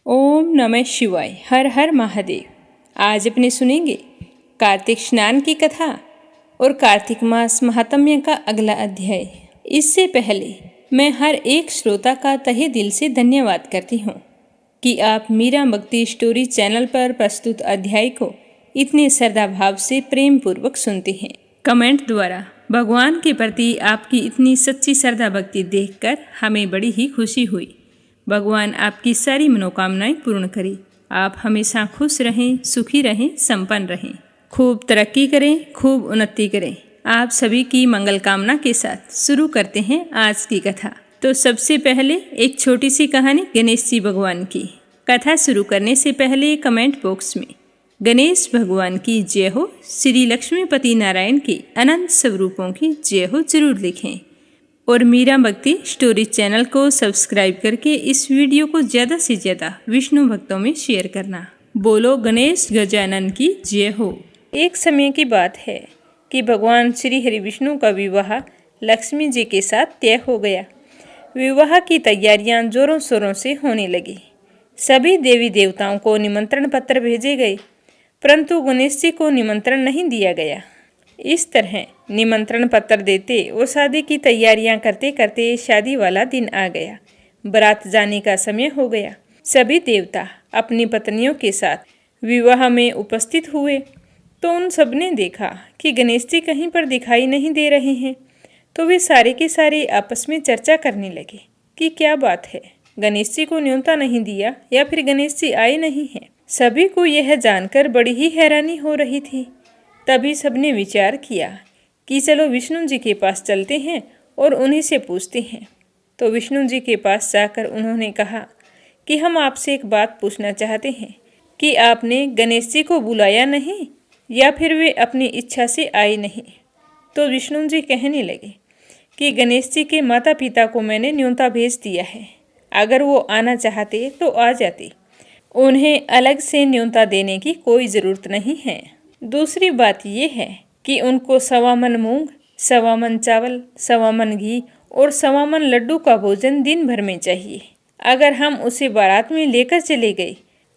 ओम नमः शिवाय। हर हर महादेव। आज अपने सुनेंगे कार्तिक स्नान की कथा और कार्तिक मास महात्म्य का अगला अध्याय। इससे पहले मैं हर एक श्रोता का तहे दिल से धन्यवाद करती हूँ कि आप मीरा भक्ति स्टोरी चैनल पर प्रस्तुत अध्याय को इतने श्रद्धा भाव से प्रेम पूर्वक सुनते हैं। कमेंट द्वारा भगवान के प्रति आपकी इतनी सच्ची श्रद्धा भक्ति देखकर हमें बड़ी ही खुशी हुई। भगवान आपकी सारी मनोकामनाएं पूर्ण करे। आप हमेशा खुश रहें, सुखी रहें, संपन्न रहें, खूब तरक्की करें, खूब उन्नति करें। आप सभी की मंगल कामना के साथ शुरू करते हैं आज की कथा। तो सबसे पहले एक छोटी सी कहानी गणेश जी भगवान की। कथा शुरू करने से पहले कमेंट बॉक्स में गणेश भगवान की जय हो, श्री लक्ष्मीपति नारायण के अनंत स्वरूपों की जय हो जरूर लिखें और मीरा भक्ति स्टोरी चैनल को सब्सक्राइब करके इस वीडियो को ज़्यादा से ज़्यादा विष्णु भक्तों में शेयर करना। बोलो गणेश गजानन की जय हो। एक समय की बात है कि भगवान श्री हरि विष्णु का विवाह लक्ष्मी जी के साथ तय हो गया। विवाह की तैयारियां जोरों शोरों से होने लगी। सभी देवी देवताओं को निमंत्रण पत्र भेजे गए, परंतु गणेश जी को निमंत्रण नहीं दिया गया। इस तरह निमंत्रण पत्र देते और शादी की तैयारियां करते करते शादी वाला दिन आ गया। बारात जाने का समय हो गया। सभी देवता अपनी पत्नियों के साथ विवाह में उपस्थित हुए तो उन सब ने देखा कि गणेश जी कहीं पर दिखाई नहीं दे रहे हैं। तो वे सारे के सारे आपस में चर्चा करने लगे कि क्या बात है, गणेश जी को न्योता नहीं दिया या फिर गणेश जी आए नहीं हैं। सभी को यह जानकर बड़ी ही हैरानी हो रही थी। तभी सबने विचार किया कि चलो विष्णु जी के पास चलते हैं और उन्हीं से पूछते हैं। तो विष्णु जी के पास जाकर उन्होंने कहा कि हम आपसे एक बात पूछना चाहते हैं कि आपने गणेश जी को बुलाया नहीं या फिर वे अपनी इच्छा से आए नहीं। तो विष्णु जी कहने लगे कि गणेश जी के माता पिता को मैंने न्योता भेज दिया है, अगर वो आना चाहते तो आ जाते, उन्हें अलग से न्योता देने की कोई ज़रूरत नहीं है। दूसरी बात यह है कि उनको 1.25 मन मूंग, 1.25 मन चावल, 1.25 मन घी और 1.25 मन लड्डू का भोजन दिन भर में चाहिए। अगर हम उसे बारात में लेकर चले गए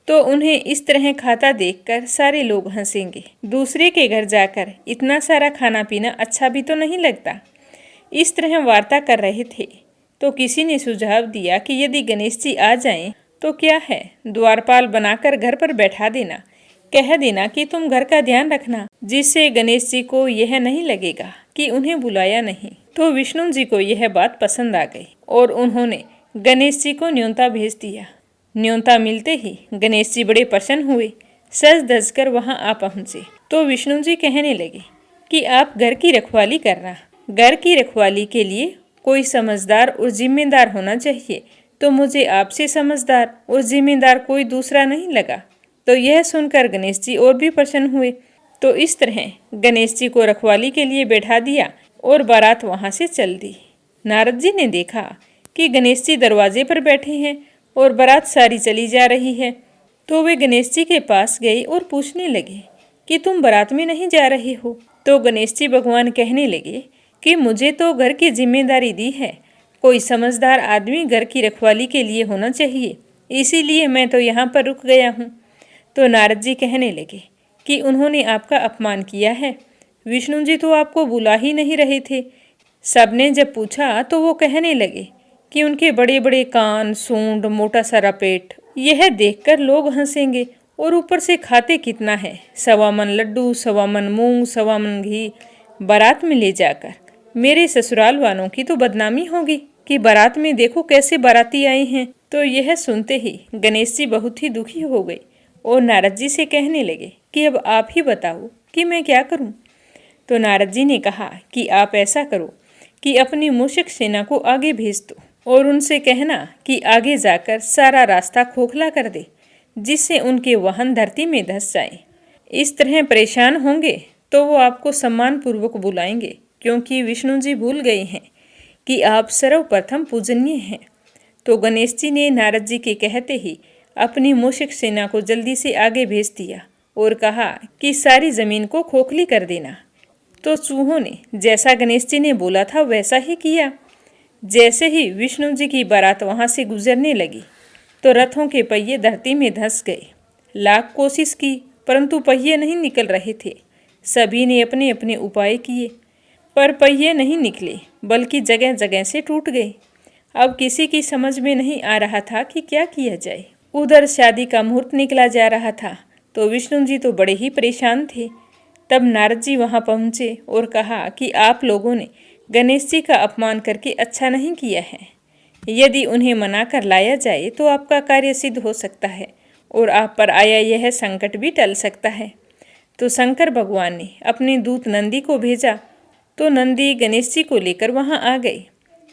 तो उन्हें इस तरह खाता देखकर सारे लोग हंसेंगे। दूसरे के घर जाकर इतना सारा खाना पीना अच्छा भी तो नहीं लगता। इस तरह वार्ता कर रहे थे तो किसी ने सुझाव दिया कि यदि गणेश जी आ जाएं तो क्या है, द्वारपाल बनाकर घर पर बैठा देना, कह देना कि तुम घर का ध्यान रखना, जिससे गणेश जी को यह नहीं लगेगा कि उन्हें बुलाया नहीं। तो विष्णु जी को यह बात पसंद आ गई और उन्होंने गणेश जी को न्योता भेज दिया। न्योता मिलते ही गणेश जी बड़े प्रसन्न हुए, सज धज कर वहाँ आ पहुँचे। तो विष्णु जी कहने लगे कि आप घर की रखवाली करना। घर की रखवाली के लिए कोई समझदार और जिम्मेदार होना चाहिए, तो मुझे आपसे समझदार और जिम्मेदार कोई दूसरा नहीं लगा। तो यह सुनकर गणेश जी और भी प्रसन्न हुए। तो इस तरह गणेश जी को रखवाली के लिए बैठा दिया और बारात वहां से चल दी। नारद जी ने देखा कि गणेश जी दरवाजे पर बैठे हैं और बारात सारी चली जा रही है। तो वे गणेश जी के पास गए और पूछने लगे कि तुम बारात में नहीं जा रहे हो। तो गणेश जी भगवान कहने लगे कि मुझे तो घर की जिम्मेदारी दी है, कोई समझदार आदमी घर की रखवाली के लिए होना चाहिए, इसीलिए मैं तो यहाँ पर रुक गया हूँ। तो नारद जी कहने लगे कि उन्होंने आपका अपमान किया है। विष्णु जी तो आपको बुला ही नहीं रहे थे। सबने जब पूछा तो वो कहने लगे कि उनके बड़े बड़े कान, सूंड, मोटा सारा पेट, यह देखकर लोग हंसेंगे और ऊपर से खाते कितना है, 1.25 मन लड्डू, 1.25 मन मूंग, 1.25 मन घी। बारात में ले जाकर मेरे ससुराल वालों की तो बदनामी होगी कि बारात में देखो कैसे बाराती आए हैं। तो यह सुनते ही गणेश जी बहुत ही दुखी हो गए और नारद जी से कहने लगे कि अब आप ही बताओ कि मैं क्या करूं। तो नारद जी ने कहा कि आप ऐसा करो कि अपनी मूषक सेना को आगे भेज दो और उनसे कहना कि आगे जाकर सारा रास्ता खोखला कर दे, जिससे उनके वाहन धरती में धंस जाएं। इस तरह परेशान होंगे तो वो आपको सम्मान पूर्वक बुलाएंगे, क्योंकि विष्णु जी भूल गए हैं कि आप सर्वप्रथम पूजनीय हैं। तो गणेश जी ने नारद जी के कहते ही अपनी मूषक सेना को जल्दी से आगे भेज दिया और कहा कि सारी जमीन को खोखली कर देना। तो चूहों ने जैसा गणेश जी ने बोला था वैसा ही किया। जैसे ही विष्णु जी की बारात वहां से गुजरने लगी तो रथों के पहिए धरती में धंस गए। लाख कोशिश की परंतु पहिए नहीं निकल रहे थे। सभी ने अपने अपने उपाय किए पर पहिए नहीं निकले, बल्कि जगह जगह से टूट गए। अब किसी की समझ में नहीं आ रहा था कि क्या किया जाए। उधर शादी का मुहूर्त निकला जा रहा था तो विष्णु जी तो बड़े ही परेशान थे। तब नारद जी वहां पहुंचे और कहा कि आप लोगों ने गणेश जी का अपमान करके अच्छा नहीं किया है। यदि उन्हें मना कर लाया जाए तो आपका कार्य सिद्ध हो सकता है और आप पर आया यह संकट भी टल सकता है। तो शंकर भगवान ने अपने दूत नंदी को भेजा तो नंदी गणेश जी को लेकर वहां आ गए।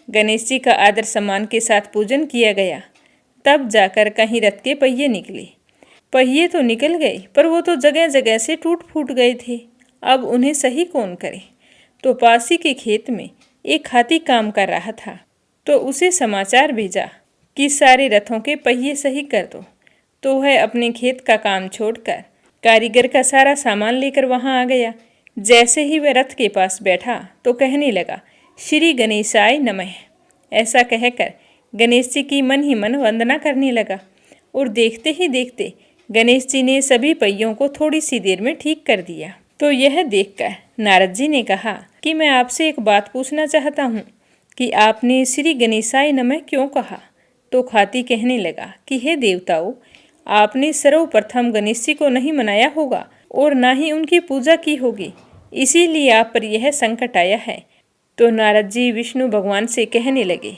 गणेश जी का आदर सम्मान के साथ पूजन किया गया। तब जाकर कहीं रथ के पहिए निकले। पहिए तो निकल गए पर वो तो जगह जगह से टूट फूट गए थे। अब उन्हें सही कौन करे। तो पासी के खेत में एक हाथी काम कर रहा था तो उसे समाचार भेजा कि सारे रथों के पहिए सही कर दो। तो वह अपने खेत का काम छोड़कर कारीगर का सारा सामान लेकर वहां आ गया। जैसे ही वह रथ के पास बैठा तो कहने लगा, श्री गणेशाय नमः। ऐसा कहकर गणेश जी की मन ही मन वंदना करने लगा और देखते ही देखते गणेश जी ने सभी पहियों को थोड़ी सी देर में ठीक कर दिया। तो यह देखकर नारद जी ने कहा कि मैं आपसे एक बात पूछना चाहता हूँ कि आपने श्री गणेशाय नमः क्यों कहा। तो हाथी कहने लगा कि हे देवताओं, आपने सर्वप्रथम गणेश जी को नहीं मनाया होगा और ना ही उनकी पूजा की होगी, इसीलिए आप पर यह संकट आया है। तो नारद जी विष्णु भगवान से कहने लगे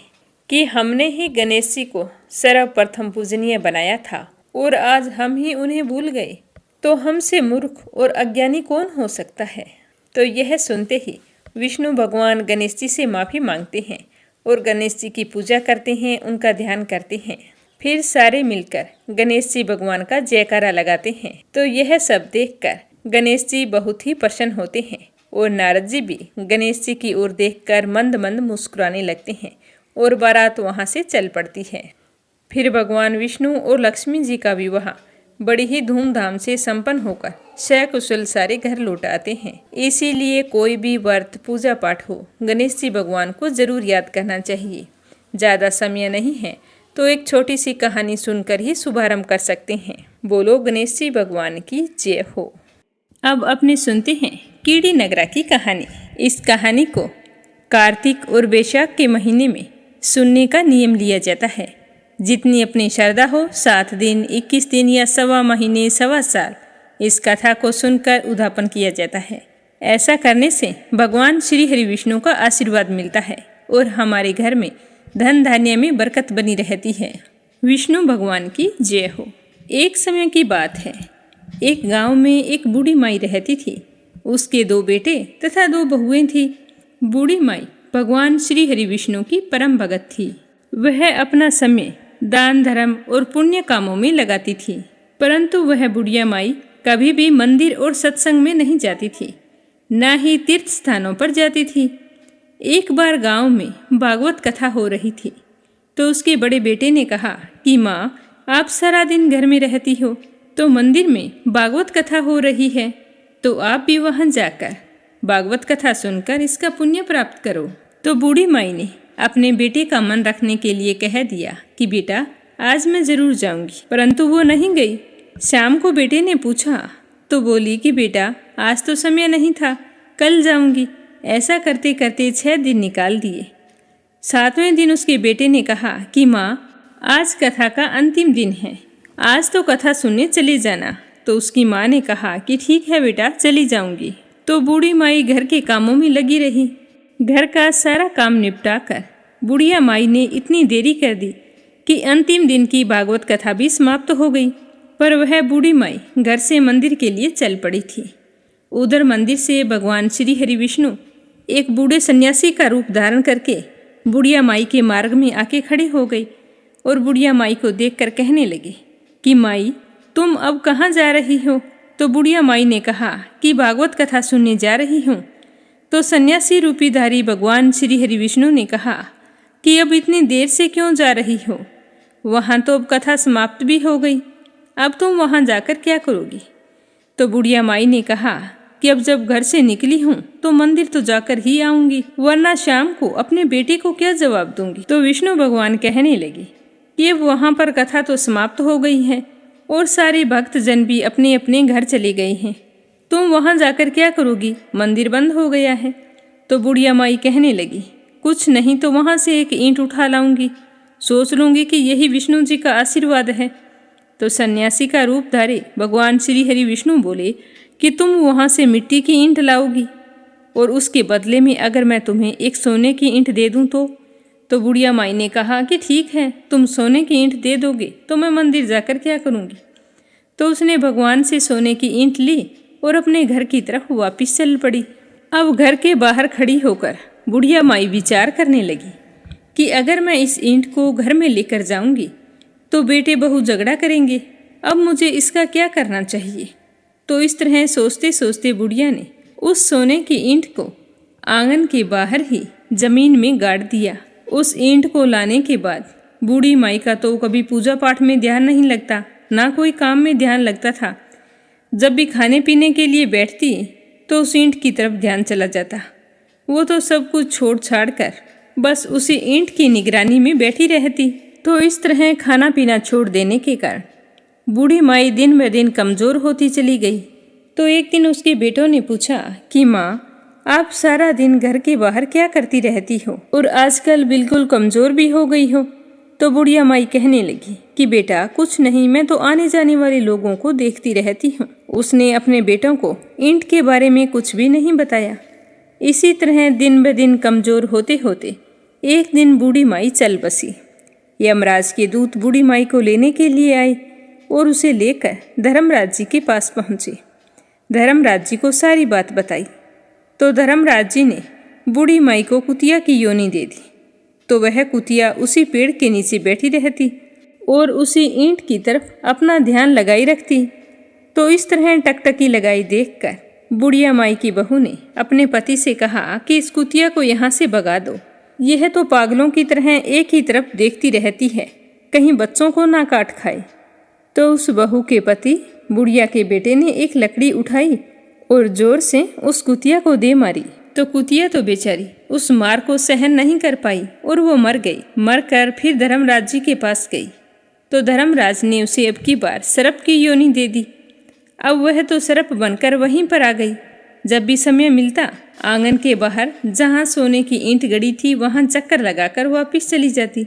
कि हमने ही गणेश जी को सर्वप्रथम पूजनीय बनाया था और आज हम ही उन्हें भूल गए, तो हमसे मूर्ख और अज्ञानी कौन हो सकता है। तो यह सुनते ही विष्णु भगवान गणेश जी से माफ़ी मांगते हैं और गणेश जी की पूजा करते हैं, उनका ध्यान करते हैं। फिर सारे मिलकर गणेश जी भगवान का जयकारा लगाते हैं। तो यह सब देखकर गणेश जी बहुत ही प्रसन्न होते हैं और नारद जी भी गणेश जी की ओर देखकर मंद मंद मुस्कुराने लगते हैं और बारात वहां से चल पड़ती है। फिर भगवान विष्णु और लक्ष्मी जी का विवाह बड़ी ही धूमधाम से संपन्न होकर सकुशल सारे घर लौट आते हैं। इसीलिए कोई भी व्रत पूजा पाठ हो, गणेश जी भगवान को जरूर याद करना चाहिए। ज़्यादा समय नहीं है तो एक छोटी सी कहानी सुनकर ही शुभारंभ कर सकते हैं। बोलो गणेश जी भगवान की जय हो। अब अपने सुनते हैं कीड़ी नगरा की कहानी। इस कहानी को कार्तिक और बैसाख के महीने में सुनने का नियम लिया जाता है। जितनी अपनी श्रद्धा हो, 7 दिन, 21 दिन या सवा महीने, सवा साल इस कथा को सुनकर उद्यापन किया जाता है। ऐसा करने से भगवान श्री हरि विष्णु का आशीर्वाद मिलता है और हमारे घर में धन धान्य में बरकत बनी रहती है। विष्णु भगवान की जय हो। एक समय की बात है, एक गांव में एक बूढ़ी माई रहती थी। उसके 2 बेटे तथा 2 बहुएं थी। बूढ़ी माई भगवान श्री हरि विष्णु की परम भगत थी। वह अपना समय दान धर्म और पुण्य कामों में लगाती थी, परंतु वह बुढ़िया माई कभी भी मंदिर और सत्संग में नहीं जाती थी, न ही तीर्थ स्थानों पर जाती थी। एक बार गांव में भागवत कथा हो रही थी तो उसके बड़े बेटे ने कहा कि माँ, आप सारा दिन घर में रहती हो तो मंदिर में भागवत कथा हो रही है, तो आप भी वहां जाकर भागवत कथा सुनकर इसका पुण्य प्राप्त करो। तो बूढ़ी माई ने अपने बेटे का मन रखने के लिए कह दिया कि बेटा, आज मैं जरूर जाऊंगी, परंतु वो नहीं गई। शाम को बेटे ने पूछा तो बोली कि बेटा, आज तो समय नहीं था, कल जाऊंगी। ऐसा करते करते 6 दिन निकाल दिए। 7वें दिन उसके बेटे ने कहा कि माँ, आज कथा का अंतिम दिन है, आज तो कथा सुनने चले जाना। तो उसकी माँ ने कहा कि ठीक है बेटा, चली जाऊंगी। तो बूढ़ी माई घर के कामों में लगी रही। घर का सारा काम निपटाकर बुढ़िया माई ने इतनी देरी कर दी कि अंतिम दिन की भागवत कथा भी समाप्त हो गई। पर वह बूढ़ी माई घर से मंदिर के लिए चल पड़ी थी। उधर मंदिर से भगवान श्री हरि विष्णु एक बूढ़े सन्यासी का रूप धारण करके बुढ़िया माई के मार्ग में आके खड़े हो गई और बुढ़िया माई को देखकर कहने लगे कि माई, तुम अब कहाँ जा रही हो। तो बुढ़िया माई ने कहा कि भागवत कथा सुनने जा रही हूँ। तो सन्यासी रूपीधारी भगवान श्री हरि विष्णु ने कहा कि अब इतनी देर से क्यों जा रही हो, वहाँ तो अब कथा समाप्त भी हो गई, अब तुम वहाँ जाकर क्या करोगी। तो बुढ़िया माई ने कहा कि अब जब घर से निकली हूँ तो मंदिर तो जाकर ही आऊंगी, वरना शाम को अपने बेटे को क्या जवाब दूंगी। तो विष्णु भगवान कहने लगे कि अब वहाँ पर कथा तो समाप्त हो गई है और सारे भक्तजन भी अपने अपने घर चले गए हैं। तुम वहाँ जाकर क्या करोगी? मंदिर बंद हो गया है। तो बुढ़िया माई कहने लगी, कुछ नहीं तो वहाँ से एक ईंट उठा लाऊंगी, सोच लूंगी कि यही विष्णु जी का आशीर्वाद है। तो सन्यासी का रूप धारे भगवान श्री हरि विष्णु बोले कि तुम वहाँ से मिट्टी की ईंट लाओगी और उसके बदले में अगर मैं तुम्हें एक सोने की ईंट दे दूँ तो बुढ़िया माई ने कहा कि ठीक है, तुम सोने की ईंट दे दोगे तो मैं मंदिर जाकर क्या करूँगी। तो उसने भगवान से सोने की ईंट ली और अपने घर की तरफ वापस चल पड़ी। अब घर के बाहर खड़ी होकर बुढ़िया माई विचार करने लगी कि अगर मैं इस ईंट को घर में लेकर जाऊंगी तो बेटे बहू झगड़ा करेंगे, अब मुझे इसका क्या करना चाहिए। तो इस तरह सोचते सोचते बुढ़िया ने उस सोने की ईंट को आंगन के बाहर ही जमीन में गाड़ दिया। उस ईंट को लाने के बाद बूढ़ी माई का तो कभी पूजा पाठ में ध्यान नहीं लगता, ना कोई काम में ध्यान लगता था। जब भी खाने पीने के लिए बैठती तो उस ईंट की तरफ ध्यान चला जाता। वो तो सब कुछ छोड़ छाड़ कर बस उसी ईंट की निगरानी में बैठी रहती। तो इस तरह खाना पीना छोड़ देने के कारण बूढ़ी माई दिन ब दिन कमज़ोर होती चली गई। तो एक दिन उसके बेटों ने पूछा कि माँ, आप सारा दिन घर के बाहर क्या करती रहती हो और आजकल बिल्कुल कमज़ोर भी हो गई हो। तो बुढ़िया माई कहने लगी कि बेटा कुछ नहीं, मैं तो आने जाने वाले लोगों को देखती रहती हूँ। उसने अपने बेटों को ईंट के बारे में कुछ भी नहीं बताया। इसी तरह दिन ब दिन कमज़ोर होते होते एक दिन बूढ़ी माई चल बसी। यमराज के दूत बूढ़ी माई को लेने के लिए आए और उसे लेकर धर्मराज जी के पास पहुँचे। धर्मराज जी को सारी बात बताई तो धर्मराज जी ने बूढ़ी माई को कुतिया की योनि दे दी। तो वह कुतिया उसी पेड़ के नीचे बैठी रहती और उसी ईंट की तरफ अपना ध्यान लगाई रखती। तो इस तरह टकटकी लगाई देखकर बुढ़िया माई की बहू ने अपने पति से कहा कि इस कुतिया को यहाँ से भगा दो, यह तो पागलों की तरह एक ही तरफ देखती रहती है, कहीं बच्चों को ना काट खाए। तो उस बहू के पति बुढ़िया के बेटे ने एक लकड़ी उठाई और जोर से उस कुतिया को दे मारी। तो कुतिया तो बेचारी उस मार को सहन नहीं कर पाई और वो मर गई। मरकर फिर धर्मराज जी के पास गई तो धर्मराज ने उसे अब की बार सर्प की योनि दे दी। अब वह तो सर्प बनकर वहीं पर आ गई। जब भी समय मिलता आंगन के बाहर जहाँ सोने की ईंट गड़ी थी वहाँ चक्कर लगाकर वापस चली जाती।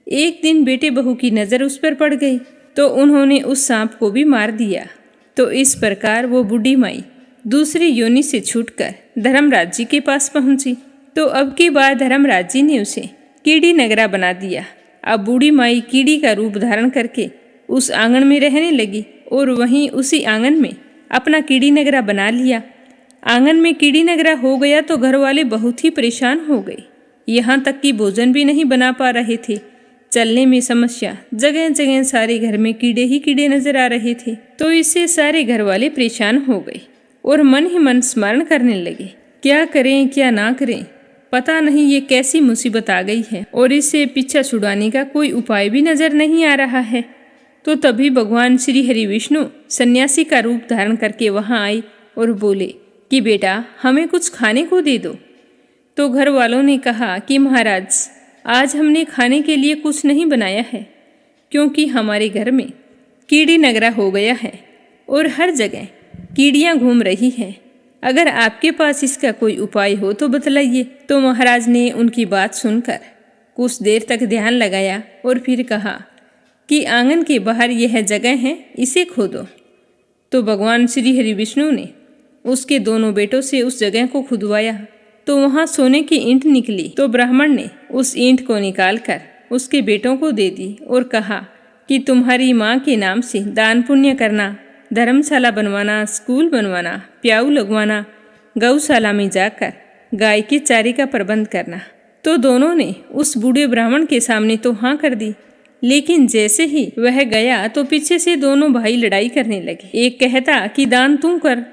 एक दिन बेटे बहू की नज़र उस पर पड़ गई तो उन्होंने उस सांप को भी मार दिया। तो इस प्रकार वो बूढ़ी माई दूसरी योनि से छूटकर धर्मराज जी के पास पहुंची। तो अब की बार धर्मराज जी ने उसे कीड़ी नगरा बना दिया। अब बूढ़ी माई कीड़ी का रूप धारण करके उस आंगन में रहने लगी और वहीं उसी आंगन में अपना कीड़ी नगरा बना लिया। आंगन में कीड़ी नगरा हो गया तो घर वाले बहुत ही परेशान हो गए, यहाँ तक कि भोजन भी नहीं बना पा रहे थे। चलने में समस्या, जगह जगह सारे घर में कीड़े ही कीड़े नजर आ रहे थे। तो इससे सारे घर वाले परेशान हो गए और मन ही मन स्मरण करने लगे, क्या करें क्या ना करें, पता नहीं ये कैसी मुसीबत आ गई है और इससे पीछा छुड़ाने का कोई उपाय भी नजर नहीं आ रहा है। तो तभी भगवान श्री हरि विष्णु सन्यासी का रूप धारण करके वहां आए और बोले कि बेटा हमें कुछ खाने को दे दो। तो घर वालों ने कहा कि महाराज आज हमने खाने के लिए कुछ नहीं बनाया है, क्योंकि हमारे घर में कीड़ी नगरा हो गया है और हर जगह कीड़ियां घूम रही हैं। अगर आपके पास इसका कोई उपाय हो तो बतलाइए। तो महाराज ने उनकी बात सुनकर कुछ देर तक ध्यान लगाया और फिर कहा कि आंगन के बाहर यह जगह है, इसे खोदो। तो भगवान श्री हरि विष्णु ने उसके दोनों बेटों से उस जगह को खुदवाया तो वहाँ सोने की ईंट निकली। तो ब्राह्मण ने उस ईंट को निकालकर उसके बेटों को दे दी और कहा कि तुम्हारी माँ के नाम से दान पुण्य करना, धर्मशाला बनवाना, स्कूल बनवाना, प्याऊ लगवाना, गौशाला में जाकर गाय के चारे का प्रबंध करना। तो दोनों ने उस बूढ़े ब्राह्मण के सामने तो हाँ कर दी, लेकिन जैसे ही वह गया तो पीछे से दोनों भाई लड़ाई करने लगे। एक कहता कि दान तू कर,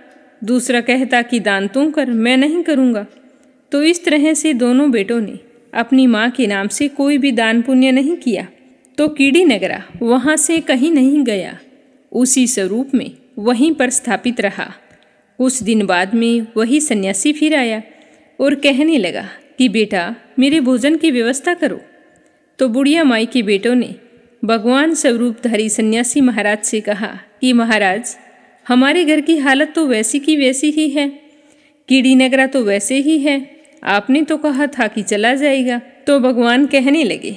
दूसरा कहता कि दान तू कर, मैं नहीं करूँगा। तो इस तरह से दोनों बेटों ने अपनी माँ के नाम से कोई भी दान पुण्य नहीं किया। तो कीड़ी नगरा वहाँ से कहीं नहीं गया, उसी स्वरूप में वहीं पर स्थापित रहा। कुछ दिन बाद में वही सन्यासी फिर आया और कहने लगा कि बेटा मेरे भोजन की व्यवस्था करो। तो बुढ़िया माई के बेटों ने भगवान स्वरूपधारी सन्यासी महाराज से कहा कि महाराज, हमारे घर की हालत तो वैसी की वैसी ही है, कीड़ी नगरा तो वैसे ही है। आपने तो कहा था कि चला जाएगा। तो भगवान कहने लगे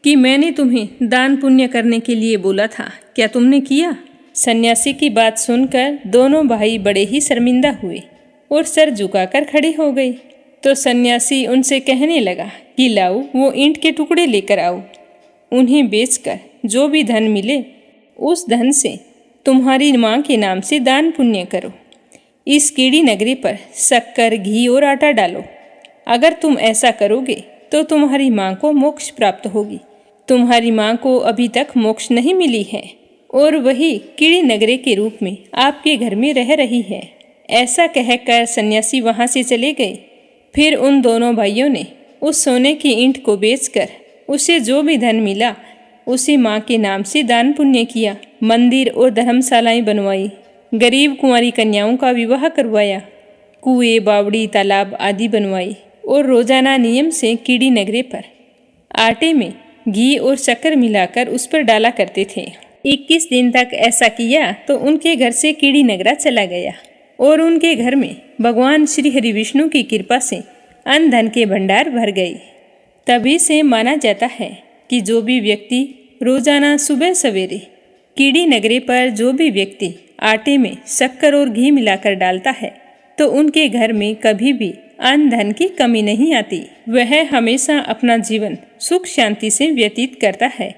कि मैंने तुम्हें दान पुण्य करने के लिए बोला था, क्या तुमने किया? सन्यासी की बात सुनकर दोनों भाई बड़े ही शर्मिंदा हुए और सर झुकाकर खड़े हो गए। तो सन्यासी उनसे कहने लगा कि लाओ, वो ईंट के टुकड़े लेकर आओ। उन्हें बेचकर जो भी धन मिले उस धन से तुम्हारी माँ के नाम से दान पुण्य करो। इस कीड़ी नगरी पर शक्कर, घी और आटा डालो। अगर तुम ऐसा करोगे तो तुम्हारी माँ को मोक्ष प्राप्त होगी। तुम्हारी माँ को अभी तक मोक्ष नहीं मिली है और वही कीड़ी नगरी के रूप में आपके घर में रह रही है। ऐसा कहकर सन्यासी वहाँ से चले गए। फिर उन दोनों भाइयों ने उस सोने की ईंट को बेचकर उसे जो भी धन मिला उसे माँ के नाम से दान पुण्य किया। मंदिर और धर्मशालाएं बनवाई, गरीब कुंवारी कन्याओं का विवाह करवाया, कुएं, बावड़ी, तालाब आदि बनवाई और रोजाना नियम से कीड़ी नगरे पर आटे में घी और शक्कर मिलाकर उस पर डाला करते थे। 21 दिन तक ऐसा किया तो उनके घर से कीड़ी नगरा चला गया और उनके घर में भगवान श्री हरि विष्णु की कृपा से अन्न धन के भंडार भर गए। तभी से माना जाता है कि जो भी व्यक्ति रोजाना सुबह सवेरे कीड़ी नगरे पर जो भी व्यक्ति आटे में शक्कर और घी मिलाकर डालता है तो उनके घर में कभी भी अन्न धन की कमी नहीं आती। वह हमेशा अपना जीवन सुख शांति से व्यतीत करता है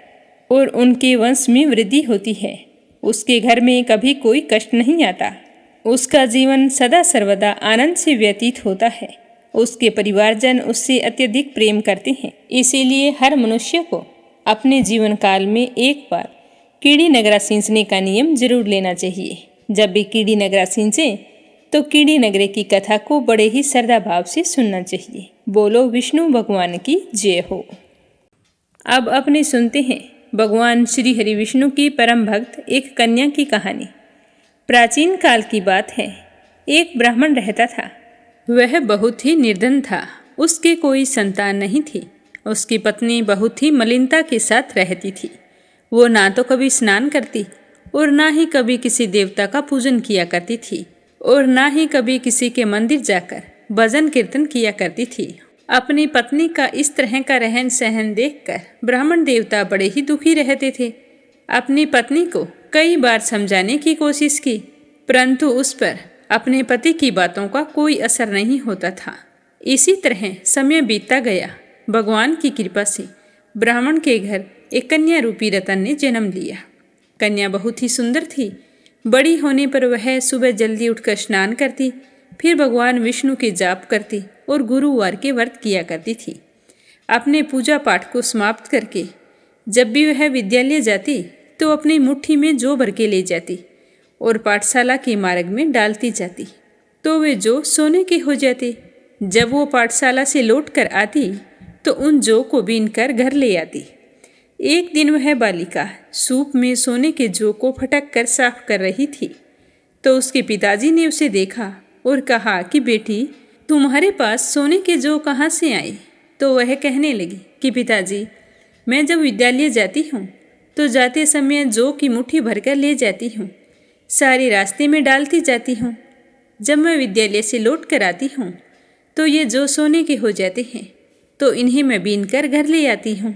और उनके वंश में वृद्धि होती है। उसके घर में कभी कोई कष्ट नहीं आता। उसका जीवन सदा सर्वदा आनंद से व्यतीत होता है। उसके परिवारजन उससे अत्यधिक प्रेम करते हैं। इसीलिए हर मनुष्य को अपने जीवन काल में एक बार कीड़ी नगरा सींचने का नियम जरूर लेना चाहिए। जब भी कीड़ी नगरा सींचे तो कीड़ी नगरे की कथा को बड़े ही श्रद्धा भाव से सुनना चाहिए। बोलो विष्णु भगवान की जय हो। अब अपने सुनते हैं भगवान श्री हरि विष्णु की परम भक्त एक कन्या की कहानी। प्राचीन काल की बात है। एक ब्राह्मण रहता था। वह बहुत ही निर्धन था। उसके कोई संतान नहीं थी। उसकी पत्नी बहुत ही मलिनता के साथ रहती थी। वो ना तो कभी स्नान करती और ना ही कभी किसी देवता का पूजन किया करती थी और ना ही कभी किसी के मंदिर जाकर भजन कीर्तन किया करती थी। अपनी पत्नी का इस तरह का रहन सहन देखकर ब्राह्मण देवता बड़े ही दुखी रहते थे। अपनी पत्नी को कई बार समझाने की कोशिश की, परंतु उस पर अपने पति की बातों का कोई असर नहीं होता था। इसी तरह समय बीतता गया। भगवान की कृपा से ब्राह्मण के घर एक कन्या रूपी रतन ने जन्म लिया। कन्या बहुत ही सुंदर थी। बड़ी होने पर वह सुबह जल्दी उठकर स्नान करती, फिर भगवान विष्णु के जाप करती और गुरुवार के व्रत किया करती थी। अपने पूजा पाठ को समाप्त करके जब भी वह विद्यालय जाती तो अपनी मुट्ठी में जौ भर के ले जाती और पाठशाला के मार्ग में डालती जाती तो वे जौ सोने के हो जाते। जब वो पाठशाला से लौट कर आती तो उन जौ को बीनकर घर ले आती। एक दिन वह बालिका सूप में सोने के जौ को फटक कर साफ कर रही थी तो उसके पिताजी ने उसे देखा और कहा कि बेटी, तुम्हारे पास सोने के जौ कहाँ से आए? तो वह कहने लगी कि पिताजी, मैं जब विद्यालय जाती हूँ तो जाते समय जौ की मुट्ठी भरकर ले जाती हूँ, सारे रास्ते में डालती जाती हूँ। जब मैं विद्यालय से लौट कर आती हूँ तो ये जौ सोने के हो जाते हैं, तो इन्हें मैं बीन कर घर ले आती हूँ।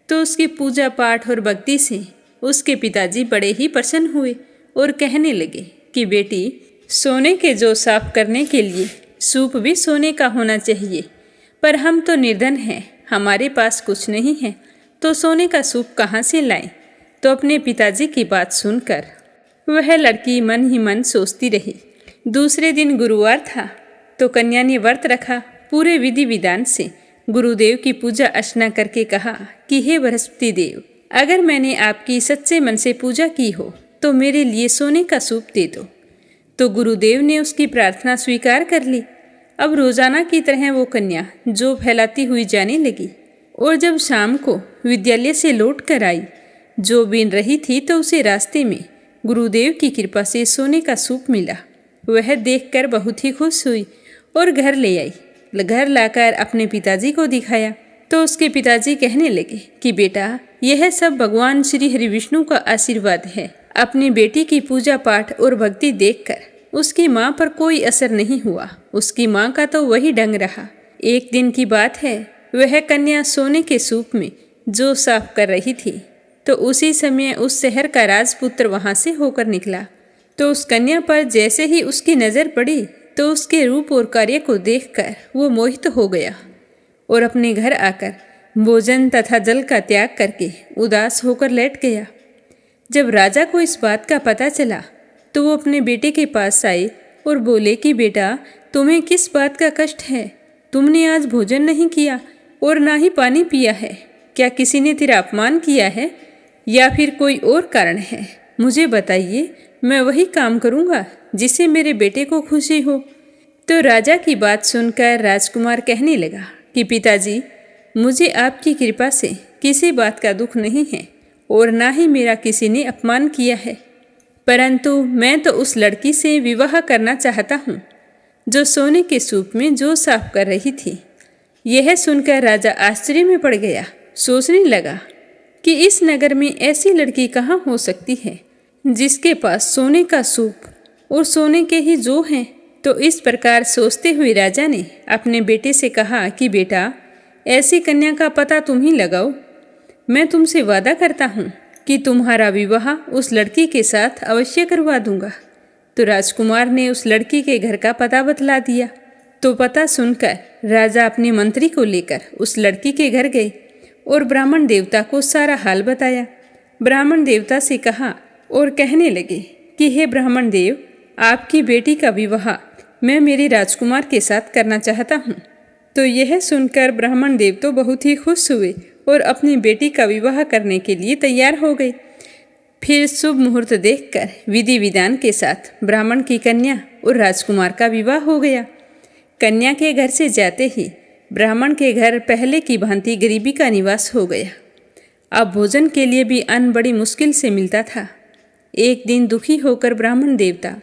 तो उसकी पूजा पाठ और भक्ति से उसके पिताजी बड़े ही प्रसन्न हुए और कहने लगे कि बेटी, सोने के जौ साफ करने के लिए सूप भी सोने का होना चाहिए, पर हम तो निर्धन हैं, हमारे पास कुछ नहीं है, तो सोने का सूप कहाँ से लाएं? तो अपने पिताजी की बात सुनकर वह लड़की मन ही मन सोचती रही। दूसरे दिन गुरुवार था तो कन्या ने व्रत रखा। पूरे विधि विधान से गुरुदेव की पूजा अर्चना करके कहा कि हे बृहस्पति देव, अगर मैंने आपकी सच्चे मन से पूजा की हो तो मेरे लिए सोने का सूप दे दो। तो गुरुदेव ने उसकी प्रार्थना स्वीकार कर ली। अब रोजाना की तरह वो कन्या जौ फैलाती हुई जाने लगी और जब शाम को विद्यालय से लौट कर आई, जौ बीन रही थी तो उसे रास्ते में गुरुदेव की कृपा से सोने का सूप मिला। वह देखकर बहुत ही खुश हुई और घर ले आई। घर लाकर अपने पिताजी को दिखाया तो उसके पिताजी कहने लगे कि बेटा, यह सब भगवान श्री हरि विष्णु का आशीर्वाद है। अपनी बेटी की पूजा पाठ और भक्ति देखकर उसकी माँ पर कोई असर नहीं हुआ। उसकी माँ का तो वही ढंग रहा। एक दिन की बात है, वह कन्या सोने के सूप में जौ साफ कर रही थी, तो उसी समय उस शहर का राजपुत्र वहां से होकर निकला। तो उस कन्या पर जैसे ही उसकी नज़र पड़ी तो उसके रूप और कार्य को देखकर वो मोहित हो गया और अपने घर आकर भोजन तथा जल का त्याग करके उदास होकर लेट गया। जब राजा को इस बात का पता चला तो वो अपने बेटे के पास आए और बोले कि बेटा, तुम्हें किस बात का कष्ट है? तुमने आज भोजन नहीं किया और ना ही पानी पिया है। क्या किसी ने तेरा अपमान किया है या फिर कोई और कारण है? मुझे बताइए, मैं वही काम करूँगा जिससे मेरे बेटे को खुशी हो। तो राजा की बात सुनकर राजकुमार कहने लगा कि पिताजी, मुझे आपकी कृपा से किसी बात का दुख नहीं है और ना ही मेरा किसी ने अपमान किया है, परंतु मैं तो उस लड़की से विवाह करना चाहता हूँ जो सोने के सूप में जौ साफ कर रही थी। यह सुनकर राजा आश्चर्य में पड़ गया। सोचने लगा कि इस नगर में ऐसी लड़की कहाँ हो सकती है जिसके पास सोने का सूप और सोने के ही जौ हैं। तो इस प्रकार सोचते हुए राजा ने अपने बेटे से कहा कि बेटा, ऐसी कन्या का पता तुम ही लगाओ। मैं तुमसे वादा करता हूँ कि तुम्हारा विवाह उस लड़की के साथ अवश्य करवा दूंगा। तो राजकुमार ने उस लड़की के घर का पता बतला दिया। तो पता सुनकर राजा अपने मंत्री को लेकर उस लड़की के घर गए और ब्राह्मण देवता को सारा हाल बताया। ब्राह्मण देवता से कहा और कहने लगे कि हे ब्राह्मण देव, आपकी बेटी का विवाह मैं मेरे राजकुमार के साथ करना चाहता हूँ। तो यह सुनकर ब्राह्मण देव तो बहुत ही खुश हुए और अपनी बेटी का विवाह करने के लिए तैयार हो गए। फिर शुभ मुहूर्त देखकर विधि विधान के साथ ब्राह्मण की कन्या और राजकुमार का विवाह हो गया। कन्या के घर से जाते ही ब्राह्मण के घर पहले की भांति गरीबी का निवास हो गया। अब भोजन के लिए भी अन्न बड़ी मुश्किल से मिलता था। एक दिन दुखी होकर ब्राह्मण देवता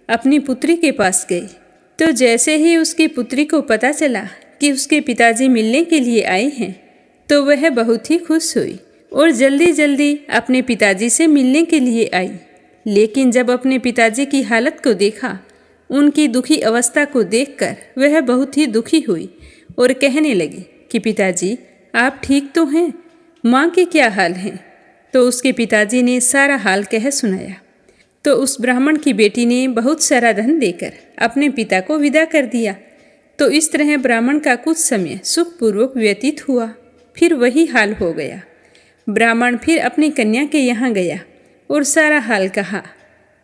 अपनी पुत्री के पास गए। तो जैसे ही उसकी पुत्री को पता चला कि उसके पिताजी मिलने के लिए आए हैं, तो वह बहुत ही खुश हुई और जल्दी जल्दी अपने पिताजी से मिलने के लिए आई। लेकिन जब अपने पिताजी की हालत को देखा, उनकी दुखी अवस्था को देखकर वह बहुत ही दुखी हुई और कहने लगी कि पिताजी, आप ठीक तो हैं? माँ के क्या हाल हैं? तो उसके पिताजी ने सारा हाल कह सुनाया। तो उस ब्राह्मण की बेटी ने बहुत सारा धन देकर अपने पिता को विदा कर दिया। तो इस तरह ब्राह्मण का कुछ समय सुखपूर्वक व्यतीत हुआ। फिर वही हाल हो गया। ब्राह्मण फिर अपनी कन्या के यहाँ गया और सारा हाल कहा।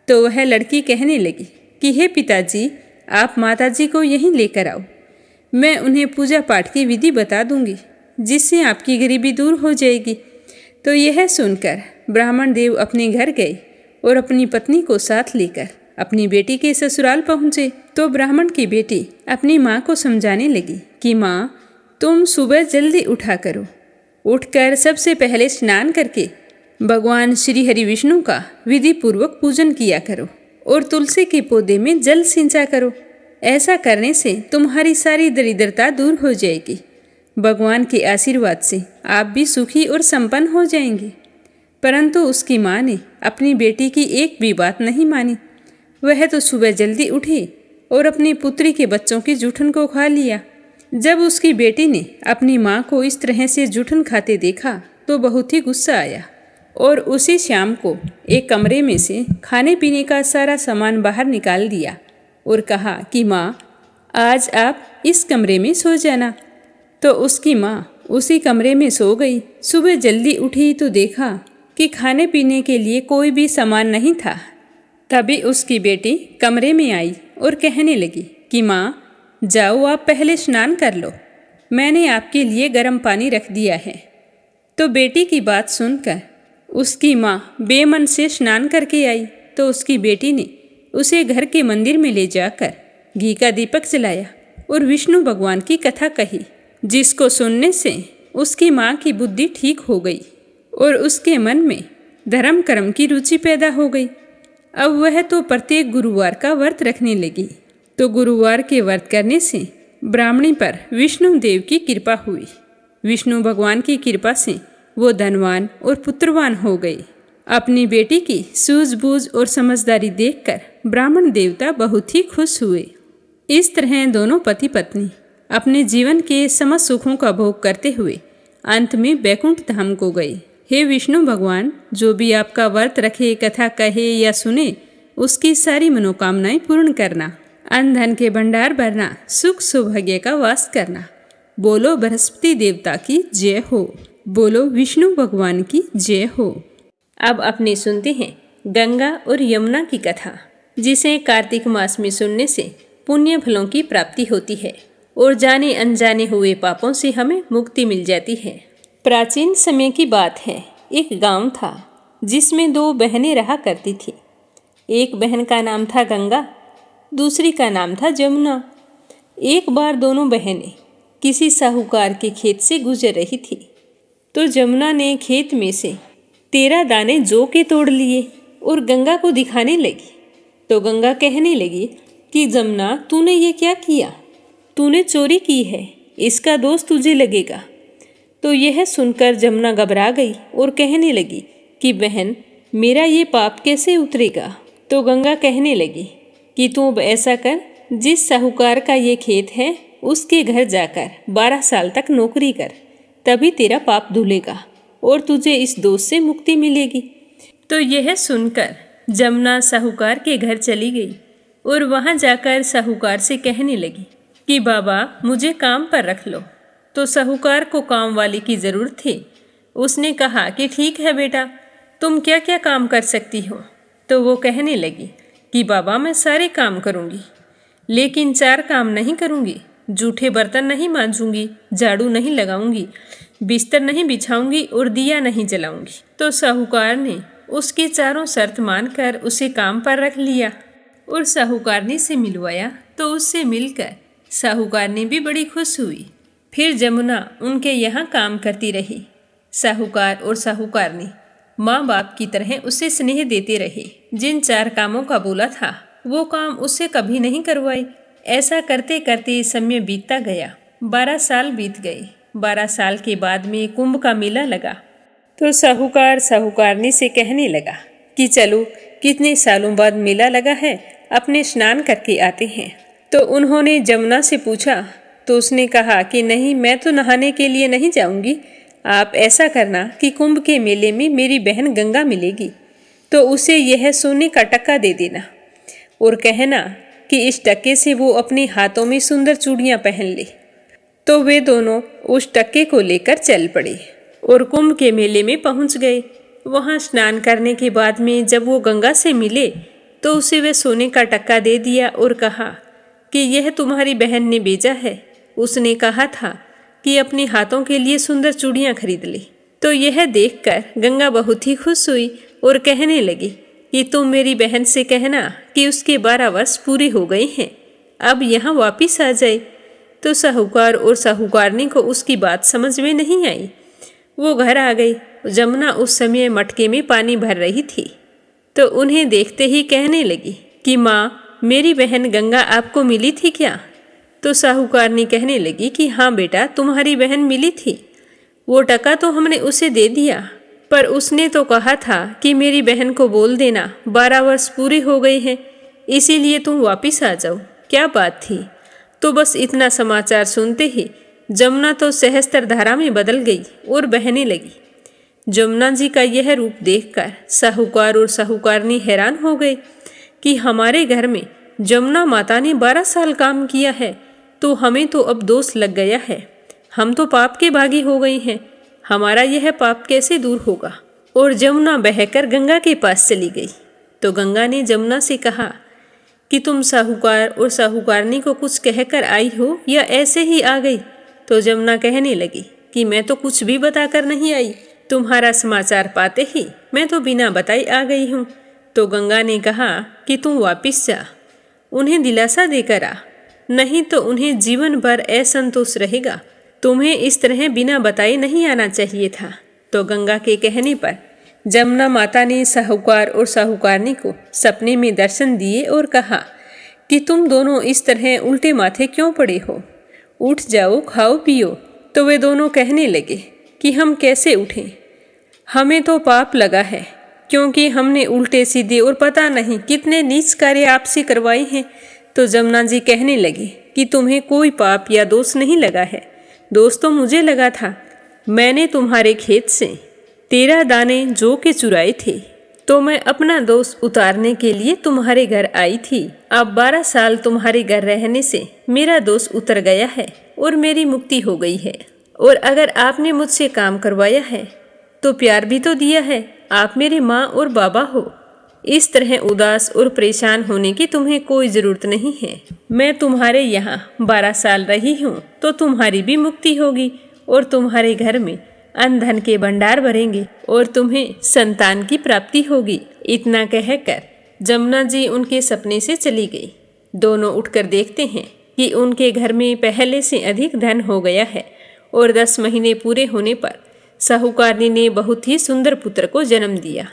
तो वह लड़की कहने लगी कि हे पिताजी, आप माताजी को यहीं लेकर आओ। मैं उन्हें पूजा पाठ की विधि बता दूंगी, जिससे आपकी गरीबी दूर हो जाएगी। तो यह सुनकर ब्राह्मण देव अपने घर गए और अपनी पत्नी को साथ लेकर अपनी बेटी के ससुराल पहुँचे। तो ब्राह्मण की बेटी अपनी माँ को समझाने लगी कि माँ, तुम सुबह जल्दी उठा करो। उठकर सबसे पहले स्नान करके भगवान श्री हरि विष्णु का विधि पूर्वक पूजन किया करो और तुलसी के पौधे में जल सिंचा करो। ऐसा करने से तुम्हारी सारी दरिद्रता दूर हो जाएगी। भगवान के आशीर्वाद से आप भी सुखी और संपन्न हो जाएंगे। परंतु उसकी माँ ने अपनी बेटी की एक भी बात नहीं मानी। वह तो सुबह जल्दी उठी और अपनी पुत्री के बच्चों की जूठन को खा लिया। जब उसकी बेटी ने अपनी माँ को इस तरह से जूठन खाते देखा तो बहुत ही गुस्सा आया और उसी शाम को एक कमरे में से खाने पीने का सारा सामान बाहर निकाल दिया और कहा कि माँ, आज आप इस कमरे में सो जाना। तो उसकी माँ उसी कमरे में सो गई। सुबह जल्दी उठी तो देखा कि खाने पीने के लिए कोई भी सामान नहीं था। तभी उसकी बेटी कमरे में आई और कहने लगी कि माँ, जाओ आप पहले स्नान कर लो, मैंने आपके लिए गर्म पानी रख दिया है। तो बेटी की बात सुनकर उसकी माँ बेमन से स्नान करके आई। तो उसकी बेटी ने उसे घर के मंदिर में ले जाकर घी का दीपक जलाया और विष्णु भगवान की कथा कही, जिसको सुनने से उसकी माँ की बुद्धि ठीक हो गई और उसके मन में धर्म कर्म की रुचि पैदा हो गई। अब वह तो प्रत्येक गुरुवार का व्रत रखने लगी। तो गुरुवार के व्रत करने से ब्राह्मणी पर विष्णु देव की कृपा हुई। विष्णु भगवान की कृपा से वो धनवान और पुत्रवान हो गई। अपनी बेटी की सूझबूझ और समझदारी देखकर ब्राह्मण देवता बहुत ही खुश हुए। इस तरह दोनों पति पत्नी अपने जीवन के समस्त सुखों का भोग करते हुए अंत में बैकुंठ धाम को गए। हे विष्णु भगवान, जो भी आपका व्रत रखे, कथा कहे या सुने, उसकी सारी मनोकामनाएं पूर्ण करना, अन्न धन के भंडार भरना, सुख सौभाग्य का वास करना। बोलो बृहस्पति देवता की जय हो, बोलो विष्णु भगवान की जय हो। अब अपने सुनते हैं गंगा और यमुना की कथा, जिसे कार्तिक मास में सुनने से पुण्य फलों की प्राप्ति होती है और जाने अनजाने हुए पापों से हमें मुक्ति मिल जाती है। प्राचीन समय की बात है, एक गांव था जिसमें 2 बहनें रहा करती थी। एक बहन का नाम था गंगा, दूसरी का नाम था जमुना। एक बार दोनों बहनें किसी साहूकार के खेत से गुजर रही थी, तो जमुना ने खेत में से 13 दाने जौ के तोड़ लिए और गंगा को दिखाने लगी। तो गंगा कहने लगी कि जमुना, तूने ये क्या किया? तूने चोरी की है, इसका दोष तुझे लगेगा। तो यह सुनकर जमुना घबरा गई और कहने लगी कि बहन, मेरा ये पाप कैसे उतरेगा? तो गंगा कहने लगी कि तू अब ऐसा कर, जिस साहूकार का ये खेत है उसके घर जाकर 12 साल तक नौकरी कर, तभी तेरा पाप धुलेगा और तुझे इस दोष से मुक्ति मिलेगी। तो यह सुनकर जमुना साहूकार के घर चली गई और वहां जाकर साहूकार से कहने लगी कि बाबा, मुझे काम पर रख लो। तो साहूकार को काम वाली की ज़रूरत थी। उसने कहा कि ठीक है बेटा, तुम क्या क्या काम कर सकती हो? तो वो कहने लगी कि बाबा, मैं सारे काम करूँगी, लेकिन 4 काम नहीं करूँगी। जूठे बर्तन नहीं मांजूंगी, झाड़ू नहीं लगाऊंगी, बिस्तर नहीं बिछाऊंगी और दिया नहीं जलाऊंगी। तो साहूकार ने उसकी चारों शर्त मानकर उसे काम पर रख लिया और साहूकारनी से मिलवाया। तो उससे मिलकर साहूकारनी भी बड़ी खुश हुई। फिर जमुना उनके यहाँ काम करती रही। साहूकार और साहूकारनी माँ बाप की तरह उसे स्नेह देते रहे। जिन 4 कामों का बोला था वो काम उससे कभी नहीं करवाए। ऐसा करते करते समय बीतता गया। 12 साल बीत गए। 12 साल के बाद में कुंभ का मेला लगा। तो साहूकार साहूकारनी से कहने लगा कि चलो, कितने सालों बाद मेला लगा है, अपने स्नान करके आते हैं। तो उन्होंने जमुना से पूछा, तो उसने कहा कि नहीं, मैं तो नहाने के लिए नहीं जाऊंगी। आप ऐसा करना कि कुंभ के मेले में मेरी बहन गंगा मिलेगी, तो उसे यह सोने का टक्का दे देना और कहना कि इस टक्के से वो अपने हाथों में सुंदर चूड़ियाँ पहन ले। तो वे दोनों उस टक्के को लेकर चल पड़े और कुंभ के मेले में पहुंच गए। वहां स्नान करने के बाद में जब वो गंगा से मिले तो उसे वे सोने का टक्का दे दिया और कहा कि यह तुम्हारी बहन ने भेजा है। उसने कहा था कि अपने हाथों के लिए सुंदर चूड़ियाँ खरीद ले। तो यह देखकर गंगा बहुत ही खुश हुई और कहने लगी कि तुम मेरी बहन से कहना कि उसके 12 वर्ष पूरे हो गए हैं, अब यहाँ वापिस आ जाए। तो साहूकार और साहूकारनी को उसकी बात समझ में नहीं आई। वो घर आ गई। जमुना उस समय मटके में पानी भर रही थी। तो उन्हें देखते ही कहने लगी कि माँ, मेरी बहन गंगा आपको मिली थी क्या? तो साहूकारनी कहने लगी कि हाँ बेटा, तुम्हारी बहन मिली थी। वो टका तो हमने उसे दे दिया, पर उसने तो कहा था कि मेरी बहन को बोल देना 12 वर्ष पूरे हो गए हैं, इसीलिए तुम वापिस आ जाओ। क्या बात थी? तो बस इतना समाचार सुनते ही जमुना तो सहस्त्र धारा में बदल गई और बहने लगी। जमुना जी का यह रूप देखकर साहूकार और साहूकारनी हैरान हो गए कि हमारे घर में जमुना माता ने 12 साल काम किया है, तो हमें तो अब दोष लग गया है। हम तो पाप के भागी हो गए हैं, हमारा यह पाप कैसे दूर होगा? और जमुना बहकर गंगा के पास चली गई। तो गंगा ने जमुना से कहा कि तुम साहूकार और साहूकारनी को कुछ कहकर आई हो या ऐसे ही आ गई? तो जमुना कहने लगी कि मैं तो कुछ भी बताकर नहीं आई, तुम्हारा समाचार पाते ही मैं तो बिना बताई आ गई हूँ। तो गंगा ने कहा कि तुम वापिस जा, उन्हें दिलासा देकर आ, नहीं तो उन्हें जीवन भर असंतोष रहेगा। तुम्हें इस तरह बिना बताए नहीं आना चाहिए था। तो गंगा के कहने पर जमुना माता ने साहूकार और साहूकारनी को सपने में दर्शन दिए और कहा कि तुम दोनों इस तरह उल्टे माथे क्यों पड़े हो? उठ जाओ, खाओ पियो। तो वे दोनों कहने लगे कि हम कैसे उठें, हमें तो पाप लगा है, क्योंकि हमने उल्टे सीधे और पता नहीं कितने नीच कार्य आपसे करवाए हैं। तो जमुना जी कहने लगी कि तुम्हें कोई पाप या दोष नहीं लगा है। दोष तो मुझे लगा था। मैंने तुम्हारे खेत से 13 दाने जौ के चुराए थे, तो मैं अपना दोष उतारने के लिए तुम्हारे घर आई थी। अब 12 साल तुम्हारे घर रहने से मेरा दोष उतर गया है और मेरी मुक्ति हो गई है। और अगर आपने मुझसे काम करवाया है तो प्यार भी तो दिया है। आप मेरे माँ और बाबा हो। इस तरह उदास और परेशान होने की तुम्हें कोई ज़रूरत नहीं है। मैं तुम्हारे यहाँ 12 साल रही हूँ तो तुम्हारी भी मुक्ति होगी और तुम्हारे घर में अन्न धन के भंडार भरेंगे और तुम्हें संतान की प्राप्ति होगी। इतना कहकर जमुना जी उनके सपने से चली गई। दोनों उठकर देखते हैं कि उनके घर में पहले से अधिक धन हो गया है और 10 महीने पूरे होने पर साहूकारनी ने बहुत ही सुंदर पुत्र को जन्म दिया।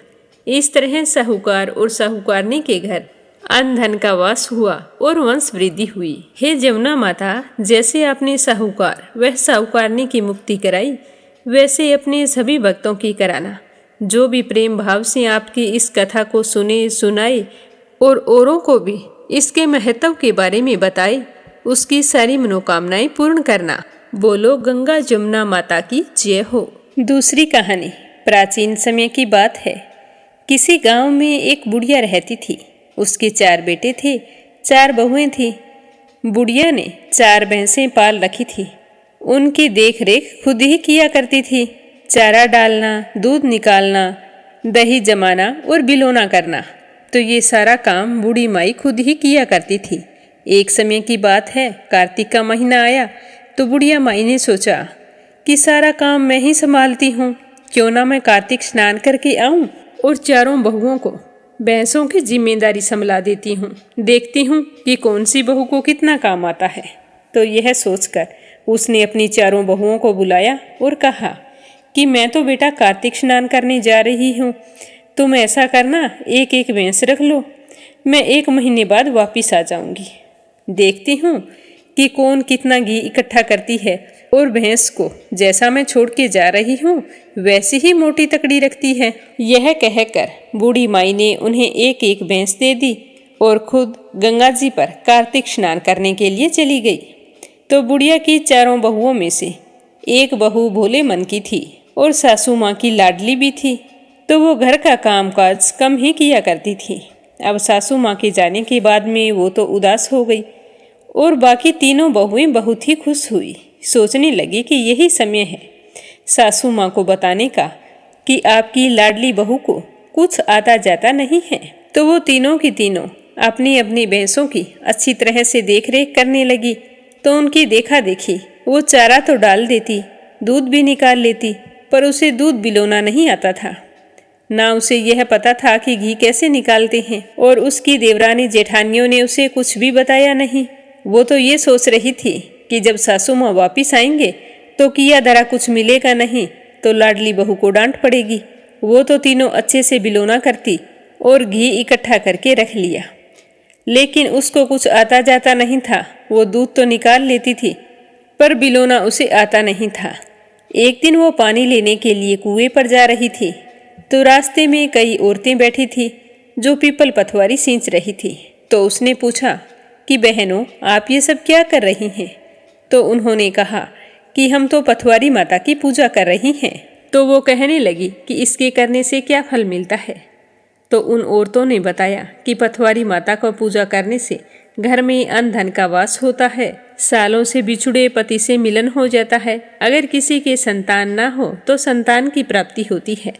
इस तरह साहूकार और साहूकारनी के घर अन्न धन का वास हुआ और वंश वृद्धि हुई। हे जमुना माता, जैसे आपने साहूकार वह साहूकारनी की मुक्ति कराई, वैसे अपने सभी भक्तों की कराना, जो भी प्रेम भाव से आपकी इस कथा को सुने सुनाए और औरों को भी इसके महत्व के बारे में बताए, उसकी सारी मनोकामनाएं पूर्ण करना। बोलो गंगा जमुना माता की जय हो। दूसरी कहानी प्राचीन समय की बात है। किसी गांव में एक बुढ़िया रहती थी। उसके 4 बेटे थे, 4 बहुएं थीं। बुढ़िया ने 4 भैंसें पाल रखी थी। उनकी देख रेख खुद ही किया करती थी। चारा डालना, दूध निकालना, दही जमाना और बिलोना करना, तो ये सारा काम बूढ़ी माई खुद ही किया करती थी। एक समय की बात है, कार्तिक का महीना आया तो बुढ़िया माई ने सोचा कि सारा काम मैं ही संभालती हूँ, क्यों ना मैं कार्तिक स्नान करके आऊँ और चारों बहुओं को भैंसों की जिम्मेदारी संभला देती हूँ। देखती हूँ कि कौन सी बहू को कितना काम आता है। तो यह सोचकर उसने अपनी चारों बहुओं को बुलाया और कहा कि मैं तो बेटा कार्तिक स्नान करने जा रही हूँ, तुम ऐसा करना, एक एक भैंस रख लो, मैं 1 महीने बाद वापिस आ जाऊँगी। देखती हूँ कि कौन कितना घी इकट्ठा करती है और भैंस को जैसा मैं छोड़ के जा रही हूँ वैसी ही मोटी तकड़ी रखती है। यह कहकर बूढ़ी माई ने उन्हें एक एक भैंस दे दी और खुद गंगा जी पर कार्तिक स्नान करने के लिए चली गई। तो बुढ़िया की चारों बहुओं में से एक बहू भोले मन की थी और सासू माँ की लाडली भी थी, तो वो घर का कामकाज कम ही किया करती थी। अब सासू माँ के जाने के बाद में वो तो उदास हो गई और बाकी तीनों बहुएं बहुत ही खुश हुई। सोचने लगी कि यही समय है सासू माँ को बताने का कि आपकी लाडली बहू को कुछ आता जाता नहीं है। तो वो तीनों की तीनों अपनी अपनी भैंसों की अच्छी तरह से देखरेख करने लगी। तो उनकी देखा देखी वो चारा तो डाल देती, दूध भी निकाल लेती, पर उसे दूध बिलोना नहीं आता था। ना उसे यह पता था कि घी कैसे निकालते हैं, और उसकी देवरानी जेठानियों ने उसे कुछ भी बताया नहीं। वो तो ये सोच रही थी कि जब सासू माँ वापिस आएंगे तो किया धरा कुछ मिलेगा नहीं, तो लाडली बहू को डांट पड़ेगी। वो तो तीनों अच्छे से बिलोना करती और घी इकट्ठा करके रख लिया, लेकिन उसको कुछ आता जाता नहीं था। वो दूध तो निकाल लेती थी पर बिलोना उसे आता नहीं था। एक दिन वो पानी लेने के लिए कुएं पर जा रही थी, तो रास्ते में कई औरतें बैठी थी जो पीपल पथवारी सींच रही थी। तो उसने पूछा कि बहनों, आप ये सब क्या कर रही हैं? तो उन्होंने कहा कि हम तो पथवारी माता की पूजा कर रही हैं। तो वो कहने लगी कि इसके करने से क्या फल मिलता है? तो उन औरतों ने बताया कि पथवारी माता को पूजा करने से घर में अन्न धन का वास होता है, सालों से बिछुड़े पति से मिलन हो जाता है, अगर किसी के संतान ना हो तो संतान की प्राप्ति होती है।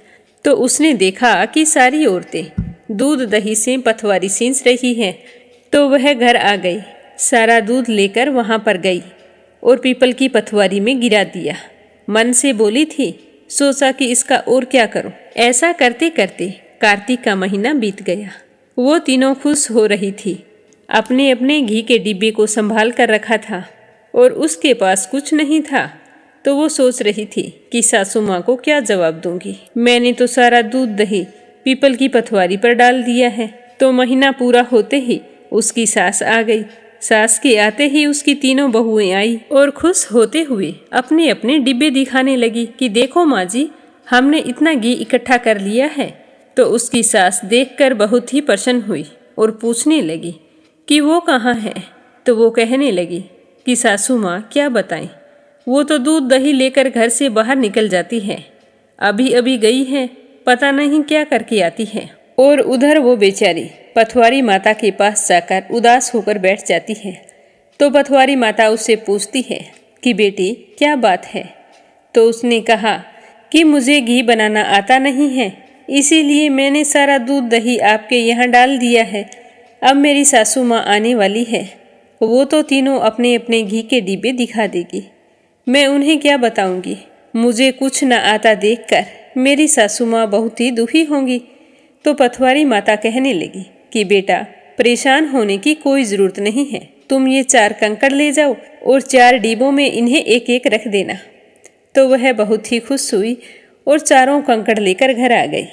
तो उसने देखा कि सारी औरतें दूध दही से पथवारी सींच रही हैं, तो वह घर आ गई, सारा दूध लेकर वहाँ पर गई और पीपल की पथवारी में गिरा दिया। मन से बोली थी, सोचा कि इसका और क्या करूं। ऐसा करते करते कार्तिक का महीना बीत गया। वो तीनों खुश हो रही थी। अपने अपने घी के डिब्बे को संभाल कर रखा था और उसके पास कुछ नहीं था। तो वो सोच रही थी कि सासू माँ को क्या जवाब दूंगी। मैंने तो सारा दूध दही पीपल की पथवारी पर डाल दिया है। तो महीना पूरा होते ही उसकी सास आ गई। सास के आते ही उसकी तीनों बहुएं आई और खुश होते हुए अपने अपने डिब्बे दिखाने लगी कि देखो माँ जी, हमने इतना घी इकट्ठा कर लिया है। तो उसकी सास देखकर बहुत ही प्रसन्न हुई और पूछने लगी कि वो कहाँ है। तो वो कहने लगी कि सासू माँ क्या बताएं, वो तो दूध दही लेकर घर से बाहर निकल जाती है, अभी अभी गई है, पता नहीं क्या करके आती है। और उधर वो बेचारी पथवारी माता के पास जाकर उदास होकर बैठ जाती है। तो पथवारी माता उससे पूछती है कि बेटी क्या बात है। तो उसने कहा कि मुझे घी बनाना आता नहीं है, इसीलिए मैंने सारा दूध दही आपके यहाँ डाल दिया है। अब मेरी सासू माँ आने वाली है, वो तो तीनों अपने अपने घी के डिब्बे दिखा देगी, मैं उन्हें क्या बताऊंगी। मुझे कुछ न आता देखकर मेरी सासू माँ बहुत ही दुखी होंगी। तो पथवारी माता कहने लगी कि बेटा परेशान होने की कोई ज़रूरत नहीं है, तुम ये 4 कंकड़ ले जाओ और 4 डिब्बों में इन्हें एक एक रख देना। तो वह बहुत ही खुश हुई और चारों कंकड़ लेकर घर आ गई।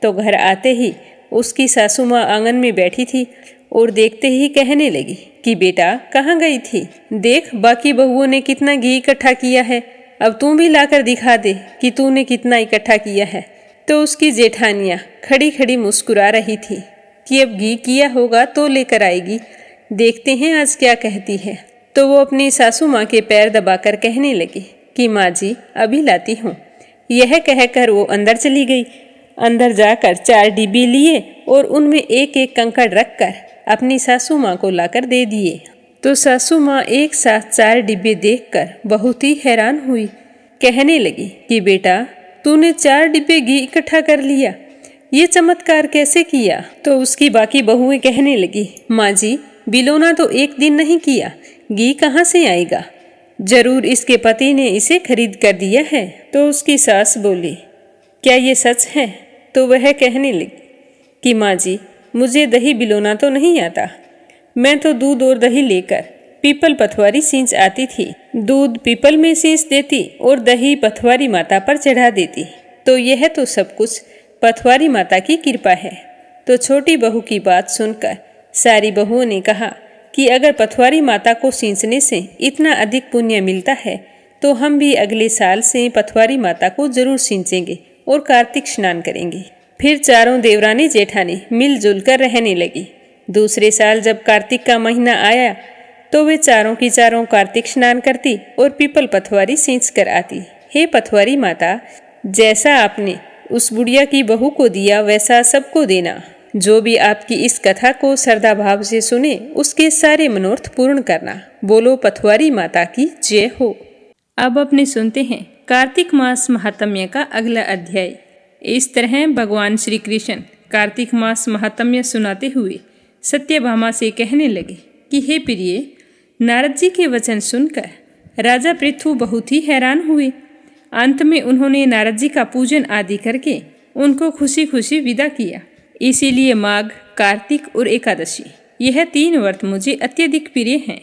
तो घर आते ही उसकी सासू माँ आंगन में बैठी थी और देखते ही कहने लगी कि बेटा कहाँ गई थी, देख बाकी बहुओं ने कितना घी इकट्ठा किया है, अब तू भी लाकर दिखा दे कि तूने कितना इकट्ठा किया है। तो उसकी जेठानियाँ खड़ी खड़ी मुस्कुरा रही थी कि अब घी किया होगा तो लेकर आएगी, देखते हैं आज क्या कहती है। तो वो अपनी सासू माँ के पैर दबाकर कहने लगी कि माँ जी अभी लाती हूँ। यह कहकर वो अंदर चली गई। अंदर जाकर 4 डिब्बे लिए और उनमें एक एक कंकड़ रखकर अपनी सासू माँ को लाकर दे दिए। तो सासू माँ एक साथ 4 डिब्बे देखकर बहुत ही हैरान हुई, कहने लगी कि बेटा तूने 4 डिब्बे घी इकट्ठा कर लिया, ये चमत्कार कैसे किया। तो उसकी बाकी बहुएं कहने लगी माँ जी बिलोना तो एक दिन नहीं किया, घी कहाँ से आएगा, जरूर इसके पति ने इसे खरीद कर दिया है। तो उसकी सास बोली क्या ये सच है। तो वह कहने लगी कि माँ जी मुझे दही बिलोना तो नहीं आता, मैं तो दूध और दही लेकर पीपल पथवारी सींच आती थी, दूध पीपल में सींच देती और दही पथवारी माता पर चढ़ा देती, तो यह तो सब कुछ पथवारी माता की कृपा है। तो छोटी बहू की बात सुनकर सारी बहुओं ने कहा कि अगर पथवारी माता को सींचने से इतना अधिक पुण्य मिलता है तो हम भी अगले साल से पथवारी माता को जरूर सींचेंगे और कार्तिक स्नान करेंगे। फिर चारों देवरानी जेठानी मिलजुल कर रहने लगी। दूसरे साल जब कार्तिक का महीना आया तो वे चारों की चारों कार्तिक स्नान करती और पीपल पथवारी सींच कर आती। हे पथवारी माता, जैसा आपने उस बुढ़िया की बहू को दिया वैसा सबको देना। जो भी आपकी इस कथा को श्रद्धा भाव से सुने उसके सारे मनोरथ पूर्ण करना। बोलो पथवारी माता की जय हो। अब अपने सुनते हैं कार्तिक मास महात्म्य का अगला अध्याय। इस तरह भगवान श्री कृष्ण कार्तिक मास महात्म्य सुनाते हुए सत्यभामा से कहने लगे कि हे प्रिय, नारद जी के वचन सुनकर राजा पृथु बहुत ही हैरान हुए। अंत में उन्होंने नारद जी का पूजन आदि करके उनको खुशी खुशी विदा किया। इसीलिए माघ, कार्तिक और एकादशी यह 3 व्रत मुझे अत्यधिक प्रिय हैं।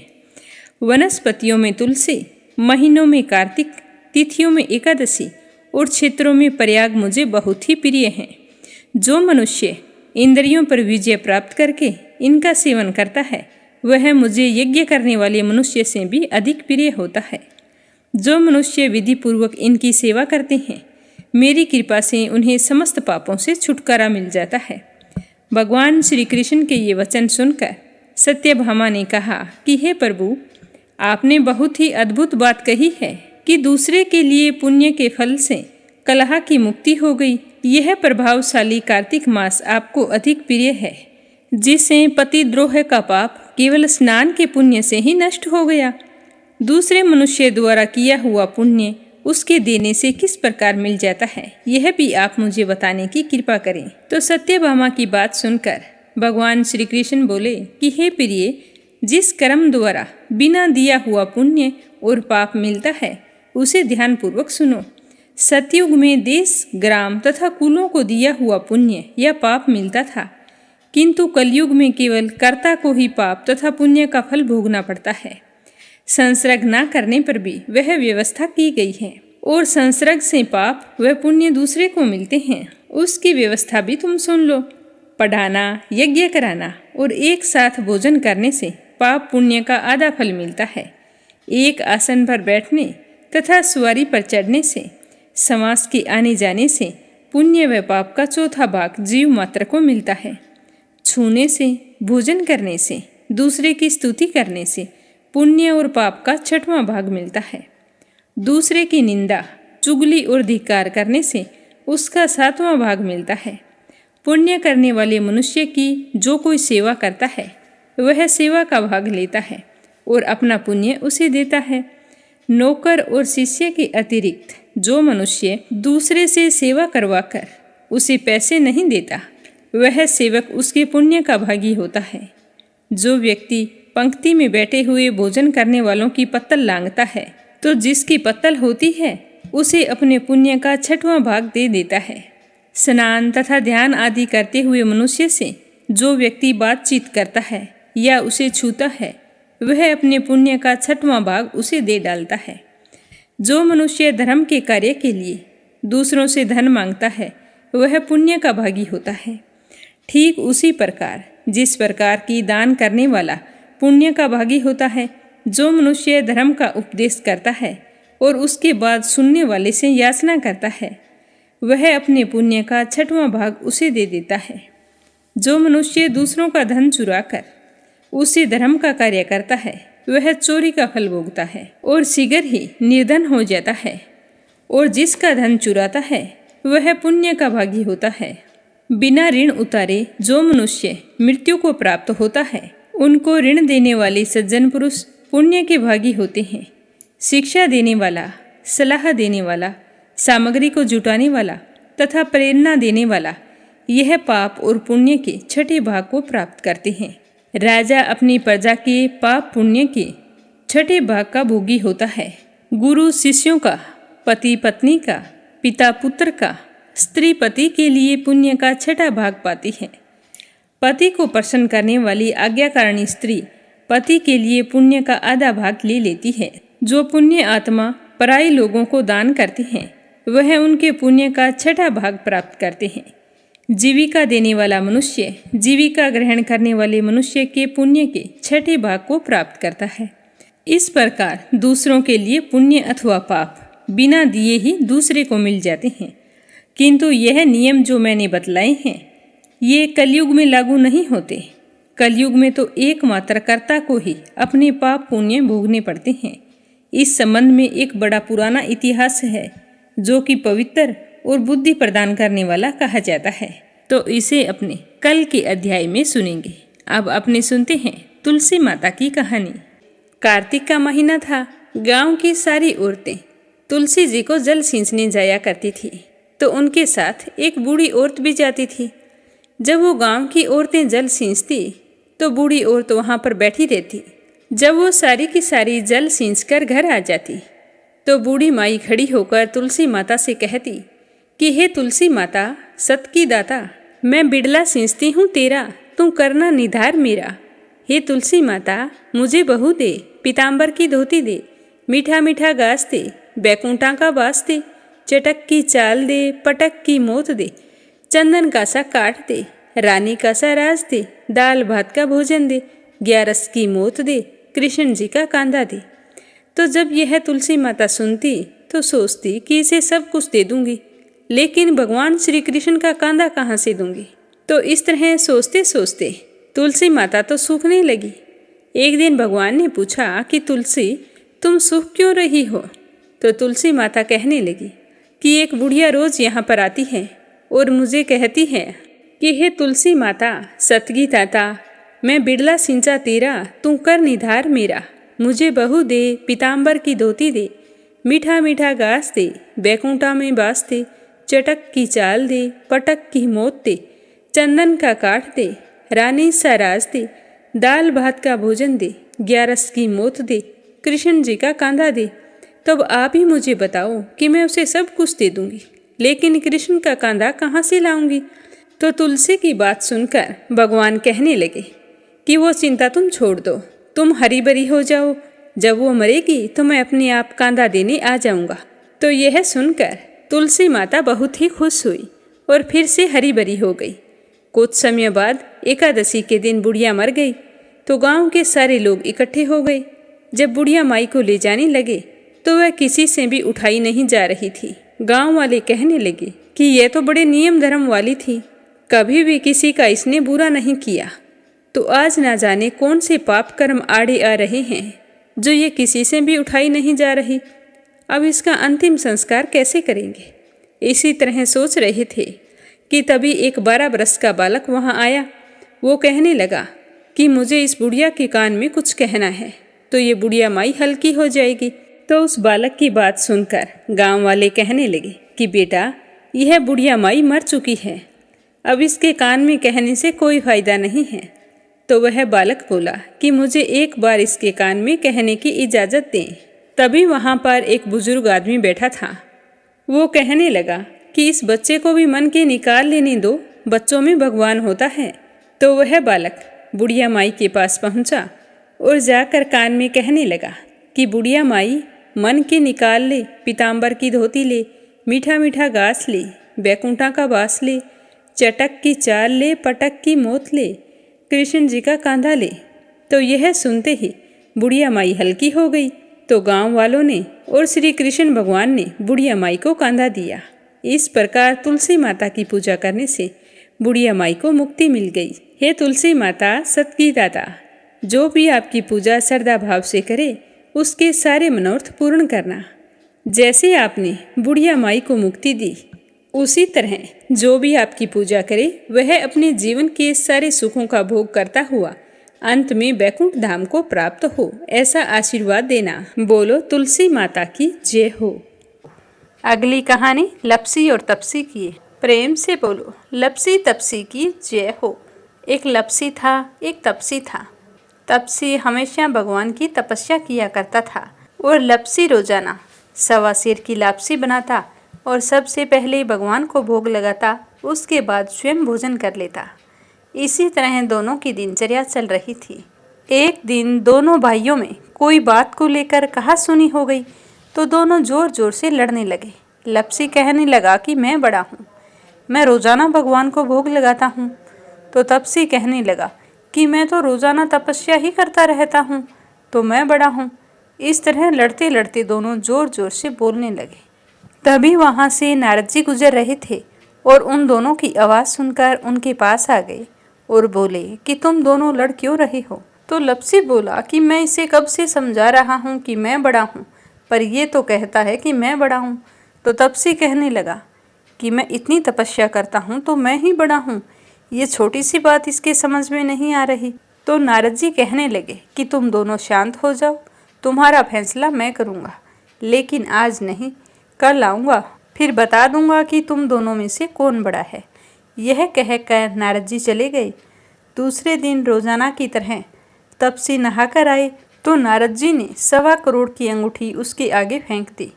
वनस्पतियों में तुलसी, महीनों में कार्तिक, तिथियों में एकादशी और क्षेत्रों में प्रयाग मुझे बहुत ही प्रिय हैं। जो मनुष्य इंद्रियों पर विजय प्राप्त करके इनका सेवन करता है वह मुझे यज्ञ करने वाले मनुष्य से भी अधिक प्रिय होता है। जो मनुष्य विधि पूर्वक इनकी सेवा करते हैं मेरी कृपा से उन्हें समस्त पापों से छुटकारा मिल जाता है। भगवान श्री कृष्ण के ये वचन सुनकर सत्यभामा ने कहा कि हे प्रभु, आपने बहुत ही अद्भुत बात कही है कि दूसरे के लिए पुण्य के फल से कलह की मुक्ति हो गई। यह प्रभावशाली कार्तिक मास आपको अधिक प्रिय है, जिससे पतिद्रोह का पाप केवल स्नान के पुण्य से ही नष्ट हो गया। दूसरे मनुष्य द्वारा किया हुआ पुण्य उसके देने से किस प्रकार मिल जाता है, यह भी आप मुझे बताने की कृपा करें। तो सत्यभामा की बात सुनकर भगवान श्री कृष्ण बोले कि हे प्रिय, जिस कर्म द्वारा बिना दिया हुआ पुण्य और पाप मिलता है उसे ध्यानपूर्वक सुनो। सतयुग में देश, ग्राम तथा कुलों को दिया हुआ पुण्य या पाप मिलता था, किंतु कलयुग में केवल कर्ता को ही पाप तथा पुण्य का फल भोगना पड़ता है। संसर्ग न करने पर भी वह व्यवस्था की गई है और संसर्ग से पाप व पुण्य दूसरे को मिलते हैं, उसकी व्यवस्था भी तुम सुन लो। पढ़ाना, यज्ञ कराना और एक साथ भोजन करने से पाप पुण्य का आधा फल मिलता है। एक आसन पर बैठने तथा सवारी पर चढ़ने से समास के आने जाने से पुण्य व पाप का चौथा भाग जीव मात्र को मिलता है। छूने से, भोजन करने से, दूसरे की स्तुति करने से पुण्य और पाप का छठवां भाग मिलता है। दूसरे की निंदा, चुगली और धिक्कार करने से उसका सातवां भाग मिलता है। पुण्य करने वाले मनुष्य की जो कोई सेवा करता है वह सेवा का भाग लेता है और अपना पुण्य उसे देता है। नौकर और शिष्य के अतिरिक्त जो मनुष्य दूसरे से सेवा करवाकर उसे पैसे नहीं देता वह सेवक उसके पुण्य का भागी होता है। जो व्यक्ति पंक्ति में बैठे हुए भोजन करने वालों की पत्तल लांघता है तो जिसकी पत्तल होती है उसे अपने पुण्य का छठवां भाग दे देता है। स्नान तथा ध्यान आदि करते हुए मनुष्य से जो व्यक्ति बातचीत करता है या उसे छूता है वह अपने पुण्य का छठवां भाग उसे दे डालता है। जो मनुष्य धर्म के कार्य के लिए दूसरों से धन मांगता है वह पुण्य का भागी होता है। ठीक उसी प्रकार जिस प्रकार की दान करने वाला पुण्य का भागी होता है, जो मनुष्य धर्म का उपदेश करता है और उसके बाद सुनने वाले से याचना करता है वह अपने पुण्य का छठवां भाग उसे दे देता है। जो मनुष्य दूसरों का धन चुराकर उसी धर्म का कार्य करता है वह चोरी का फल भोगता है और शीघ्र ही निर्धन हो जाता है। और जिसका धन चुराता है वह पुण्य का भागी होता है। बिना ऋण उतारे जो मनुष्य मृत्यु को प्राप्त होता है उनको ऋण देने वाले सज्जन पुरुष पुण्य के भागी होते हैं। शिक्षा देने वाला, सलाह देने वाला, सामग्री को जुटाने वाला तथा प्रेरणा देने वाला यह पाप और पुण्य के छठे भाग को प्राप्त करते हैं। राजा अपनी प्रजा के पाप पुण्य के छठे भाग का भोगी होता है। गुरु शिष्यों का, पति पत्नी का, पिता पुत्र का, स्त्री पति के लिए पुण्य का छठा भाग पाती है। पति को प्रसन्न करने वाली आज्ञाकारिणी स्त्री पति के लिए पुण्य का आधा भाग ले लेती है। जो पुण्य आत्मा पराई लोगों को दान करते हैं वह उनके पुण्य का छठा भाग प्राप्त करते हैं। जीविका देने वाला मनुष्य जीविका ग्रहण करने वाले मनुष्य के पुण्य के छठे भाग को प्राप्त करता है। इस प्रकार दूसरों के लिए पुण्य अथवा पाप बिना दिए ही दूसरे को मिल जाते हैं। किंतु यह नियम जो मैंने बतलाए हैं ये कलयुग में लागू नहीं होते। कलयुग में तो एकमात्र कर्ता को ही अपने पाप पुण्य भोगने पड़ते हैं। इस संबंध में एक बड़ा पुराना इतिहास है जो कि पवित्र और बुद्धि प्रदान करने वाला कहा जाता है, तो इसे अपने कल के अध्याय में सुनेंगे। अब अपने सुनते हैं तुलसी माता की कहानी। कार्तिक का महीना था। गांव की सारी औरतें तुलसी जी को जल सींचने जाया करती थी तो उनके साथ एक बूढ़ी औरत भी जाती थी। जब वो गांव की औरतें जल सींचती तो बूढ़ी औरत वहां पर बैठी रहती। जब वो सारी की सारी जल सींचकर घर आ जाती तो बूढ़ी माई खड़ी होकर तुलसी माता से कहती कि हे तुलसी माता, सत की दाता, मैं बिड़ला सींचती हूँ तेरा, तू करना निधार मेरा। हे तुलसी माता, मुझे बहू दे, पीताम्बर की धोती दे, मीठा मीठा घास दे, बैकुंठा का बास दे, चटक की चाल दे, पटक की मोत दे, चंदन का सा काट दे, रानी का सा राज दे, दाल भात का भोजन दे, ग्यारस की मोत दे, कृष्ण जी का कांदा दे। तो जब यह तुलसी माता सुनती तो सोचती कि इसे सब कुछ दे दूंगी, लेकिन भगवान श्री कृष्ण का कांदा कहाँ से दूंगी। तो इस तरह सोचते सोचते तुलसी माता तो सूखने लगी। एक दिन भगवान ने पूछा कि तुलसी, तुम सूख क्यों रही हो। तो तुलसी माता कहने लगी कि एक बुढ़िया रोज यहाँ पर आती है और मुझे कहती है कि हे तुलसी माता, सतगी ताता, मैं बिड़ला सिंचा तेरा, तू कर निधार मेरा। मुझे बहू दे, पीताम्बर की धोती दे, मीठा मीठा घास दे, बैकुंठा में बास दे, चटक की चाल दे, पटक की मोत दे, चंदन का काट दे, रानी सा राज दे, दाल भात का भोजन दे, ग्यारस की मोत दे, कृष्ण जी का कांदा दे। तब आप ही मुझे बताओ कि मैं उसे सब कुछ दे दूंगी, लेकिन कृष्ण का कांदा कहाँ से लाऊंगी। तो तुलसी की बात सुनकर भगवान कहने लगे कि वो चिंता तुम छोड़ दो, तुम हरी भरी हो जाओ। जब वो मरेगी तो मैं अपने आप कांदा देने आ जाऊंगा। तो यह सुनकर तुलसी माता बहुत ही खुश हुई और फिर से हरी भरी हो गई। कुछ समय बाद एकादशी के दिन बुढ़िया मर गई तो गांव के सारे लोग इकट्ठे हो गए। जब बुढ़िया माई को ले जाने लगे तो वह किसी से भी उठाई नहीं जा रही थी। गांव वाले कहने लगे कि यह तो बड़े नियम धर्म वाली थी, कभी भी किसी का इसने बुरा नहीं किया, तो आज ना जाने कौन से पाप कर्म आड़े आ रहे हैं जो ये किसी से भी उठाई नहीं जा रही। अब इसका अंतिम संस्कार कैसे करेंगे। इसी तरह सोच रहे थे कि तभी एक 12 बरस का बालक वहाँ आया। वो कहने लगा कि मुझे इस बुढ़िया के कान में कुछ कहना है, तो ये बुढ़िया माई हल्की हो जाएगी। तो उस बालक की बात सुनकर गांव वाले कहने लगे कि बेटा, यह बुढ़िया माई मर चुकी है, अब इसके कान में कहने से कोई फायदा नहीं है। तो वह बालक बोला कि मुझे एक बार इसके कान में कहने की इजाज़त दें। तभी वहाँ पर एक बुजुर्ग आदमी बैठा था। वो कहने लगा कि इस बच्चे को भी मन के निकाल लेने दो, बच्चों में भगवान होता है। तो वह बालक बुढ़िया माई के पास पहुँचा और जाकर कान में कहने लगा कि बुढ़िया माई, मन के निकाल ले, पीताम्बर की धोती ले, मीठा मीठा घास ले, बैकुंठा का बास ले, चटक की चाल ले, पटक की मोत ले, कृष्ण जी का कांधा ले। तो यह सुनते ही बुढ़िया माई हल्की हो गई। तो गांव वालों ने और श्री कृष्ण भगवान ने बुढ़िया माई को कांधा दिया। इस प्रकार तुलसी माता की पूजा करने से बुढ़िया माई को मुक्ति मिल गई। हे तुलसी माता, सत की दाता, जो भी आपकी पूजा श्रद्धा भाव से करे उसके सारे मनोरथ पूर्ण करना। जैसे आपने बुढ़िया माई को मुक्ति दी, उसी तरह जो भी आपकी पूजा करे वह अपने जीवन के सारे सुखों का भोग करता हुआ अंत में बैकुंठ धाम को प्राप्त हो, ऐसा आशीर्वाद देना। बोलो तुलसी माता की जय हो। अगली कहानी लपसी और तपसी की है। प्रेम से बोलो लपसी तपसी की जय हो। एक लपसी था, एक तपसी था। तपसी हमेशा भगवान की तपस्या किया करता था और लपसी रोजाना 1.25 सेर की लापसी बनाता और सबसे पहले भगवान को भोग लगाता, उसके बाद स्वयं भोजन कर लेता। इसी तरह दोनों की दिनचर्या चल रही थी। एक दिन दोनों भाइयों में कोई बात को लेकर कहा सुनी हो गई, तो दोनों जोर जोर से लड़ने लगे। लपसी कहने लगा कि मैं बड़ा हूँ, मैं रोजाना भगवान को भोग लगाता हूँ। तो तपसी कहने लगा कि मैं तो रोजाना तपस्या ही करता रहता हूँ, तो मैं बड़ा हूँ। इस तरह लड़ते लड़ते दोनों जोर जोर से बोलने लगे। तभी वहाँ से नारद जी गुजर रहे थे और उन दोनों की आवाज़ सुनकर उनके पास आ गए और बोले कि तुम दोनों लड़ क्यों रहे हो। तो लपसी बोला कि मैं इसे कब से समझा रहा हूँ कि मैं बड़ा हूँ, पर ये तो कहता है कि मैं बड़ा हूँ। तो तपसी कहने लगा कि मैं इतनी तपस्या करता हूँ तो मैं ही बड़ा हूँ, ये छोटी सी बात इसके समझ में नहीं आ रही। तो नारद जी कहने लगे कि तुम दोनों शांत हो जाओ, तुम्हारा फैसला मैं करूँगा, लेकिन आज नहीं, कल आऊँगा, फिर बता दूँगा कि तुम दोनों में से कौन बड़ा है। यह कहकर नारद जी चले गए। दूसरे दिन रोजाना की तरह तपसी नहाकर आए तो नारद जी ने 1.25 करोड़ की अंगूठी उसके आगे फेंक दी।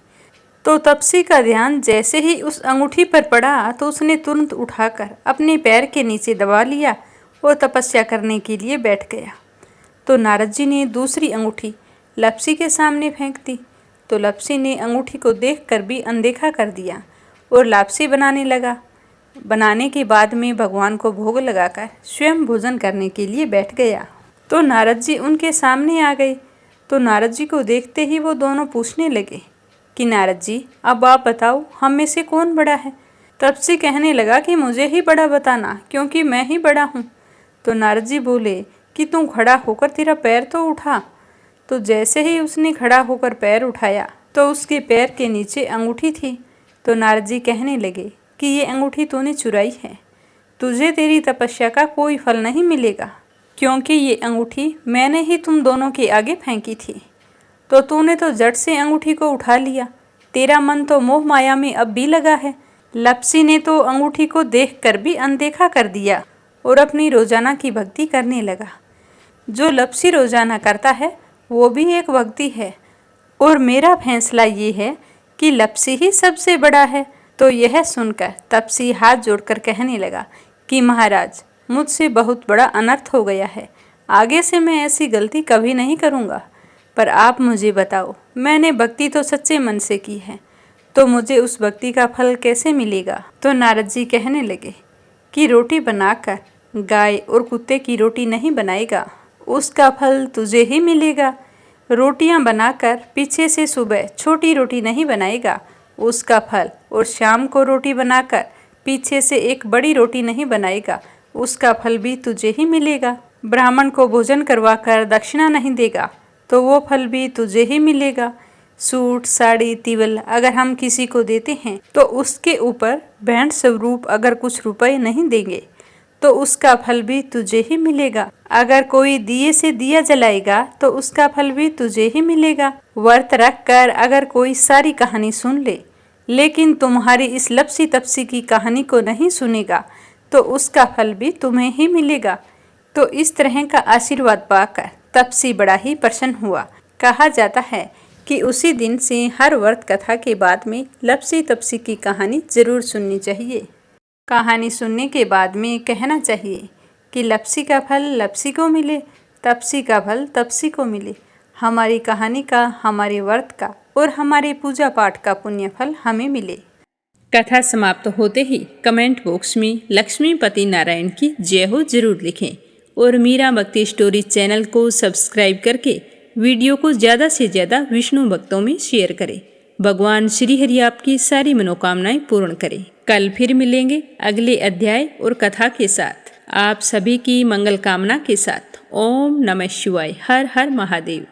तो तपसी का ध्यान जैसे ही उस अंगूठी पर पड़ा तो उसने तुरंत उठाकर अपने पैर के नीचे दबा लिया और तपस्या करने के लिए बैठ गया। तो नारद जी ने दूसरी अंगूठी लपसी के सामने फेंक दी। तो लपसी ने अंगूठी को देखकर भी अनदेखा कर दिया और लापसी बनाने लगा। बनाने के बाद में भगवान को भोग लगाकर स्वयं भोजन करने के लिए बैठ गया। तो नारद जी उनके सामने आ गए। तो नारद जी को देखते ही वो दोनों पूछने लगे कि नारद जी, अब आप बताओ हम में से कौन बड़ा है। तपसी कहने लगा कि मुझे ही बड़ा बताना, क्योंकि मैं ही बड़ा हूँ। तो नारद जी बोले कि तू खड़ा होकर तेरा पैर तो उठा। तो जैसे ही उसने खड़ा होकर पैर उठाया तो उसके पैर के नीचे अंगूठी थी। तो नारद जी कहने लगे कि ये अंगूठी तूने चुराई है, तुझे तेरी तपस्या का कोई फल नहीं मिलेगा, क्योंकि ये अंगूठी मैंने ही तुम दोनों के आगे फेंकी थी। तो तूने तो झट से अंगूठी को उठा लिया, तेरा मन तो मोह माया में अब भी लगा है। लपसी ने तो अंगूठी को देखकर भी अनदेखा कर दिया और अपनी रोजाना की भक्ति करने लगा। जो लपसी रोजाना करता है वो भी एक भक्ति है, और मेरा फैसला ये है कि लपसी ही सबसे बड़ा है। तो यह सुनकर तपसी हाथ जोड़कर कहने लगा कि महाराज, मुझसे बहुत बड़ा अनर्थ हो गया है, आगे से मैं ऐसी गलती कभी नहीं करूँगा। पर आप मुझे बताओ, मैंने भक्ति तो सच्चे मन से की है, तो मुझे उस भक्ति का फल कैसे मिलेगा। तो नारद जी कहने लगे कि रोटी बनाकर गाय और कुत्ते की रोटी नहीं बनाएगा, उसका फल तुझे ही मिलेगा। रोटियां बनाकर पीछे से सुबह छोटी रोटी नहीं बनाएगा, उसका फल। और शाम को रोटी बनाकर पीछे से एक बड़ी रोटी नहीं बनाएगा, उसका फल भी तुझे ही मिलेगा। ब्राह्मण को भोजन करवाकर दक्षिणा नहीं देगा, तो वो फल भी तुझे ही मिलेगा। सूट, साड़ी, तिवल अगर हम किसी को देते हैं तो उसके ऊपर भेंट स्वरूप अगर कुछ रुपए नहीं देंगे तो उसका फल भी तुझे ही मिलेगा। अगर कोई दिए से दिया जलाएगा तो उसका फल भी तुझे ही मिलेगा। व्रत रख कर अगर कोई सारी कहानी सुन ले, लेकिन तुम्हारी इस लपसी तपसी की कहानी को नहीं सुनेगा, तो उसका फल भी तुम्हें ही मिलेगा। तो इस तरह का आशीर्वाद पाकर तपसी बड़ा ही प्रसन्न हुआ। कहा जाता है कि उसी दिन से हर व्रत कथा के बाद में लपसी तपसी की कहानी जरूर सुननी चाहिए। कहानी सुनने के बाद में कहना चाहिए कि लपसी का फल लपसी को मिले, तपसी का फल तपसी को मिले। हमारी कहानी का, हमारे व्रत का और हमारे पूजा पाठ का पुण्य फल हमें मिले। कथा समाप्त होते ही कमेंट बॉक्स में लक्ष्मीपति नारायण की जय हो जरूर लिखें और मीरा भक्ति स्टोरी चैनल को सब्सक्राइब करके वीडियो को ज़्यादा से ज़्यादा विष्णु भक्तों में शेयर करें। भगवान श्री हरि आपकी सारी मनोकामनाएं पूर्ण करें। कल फिर मिलेंगे अगले अध्याय और कथा के साथ। आप सभी की मंगल कामना के साथ। ओम नमः शिवाय। हर हर महादेव।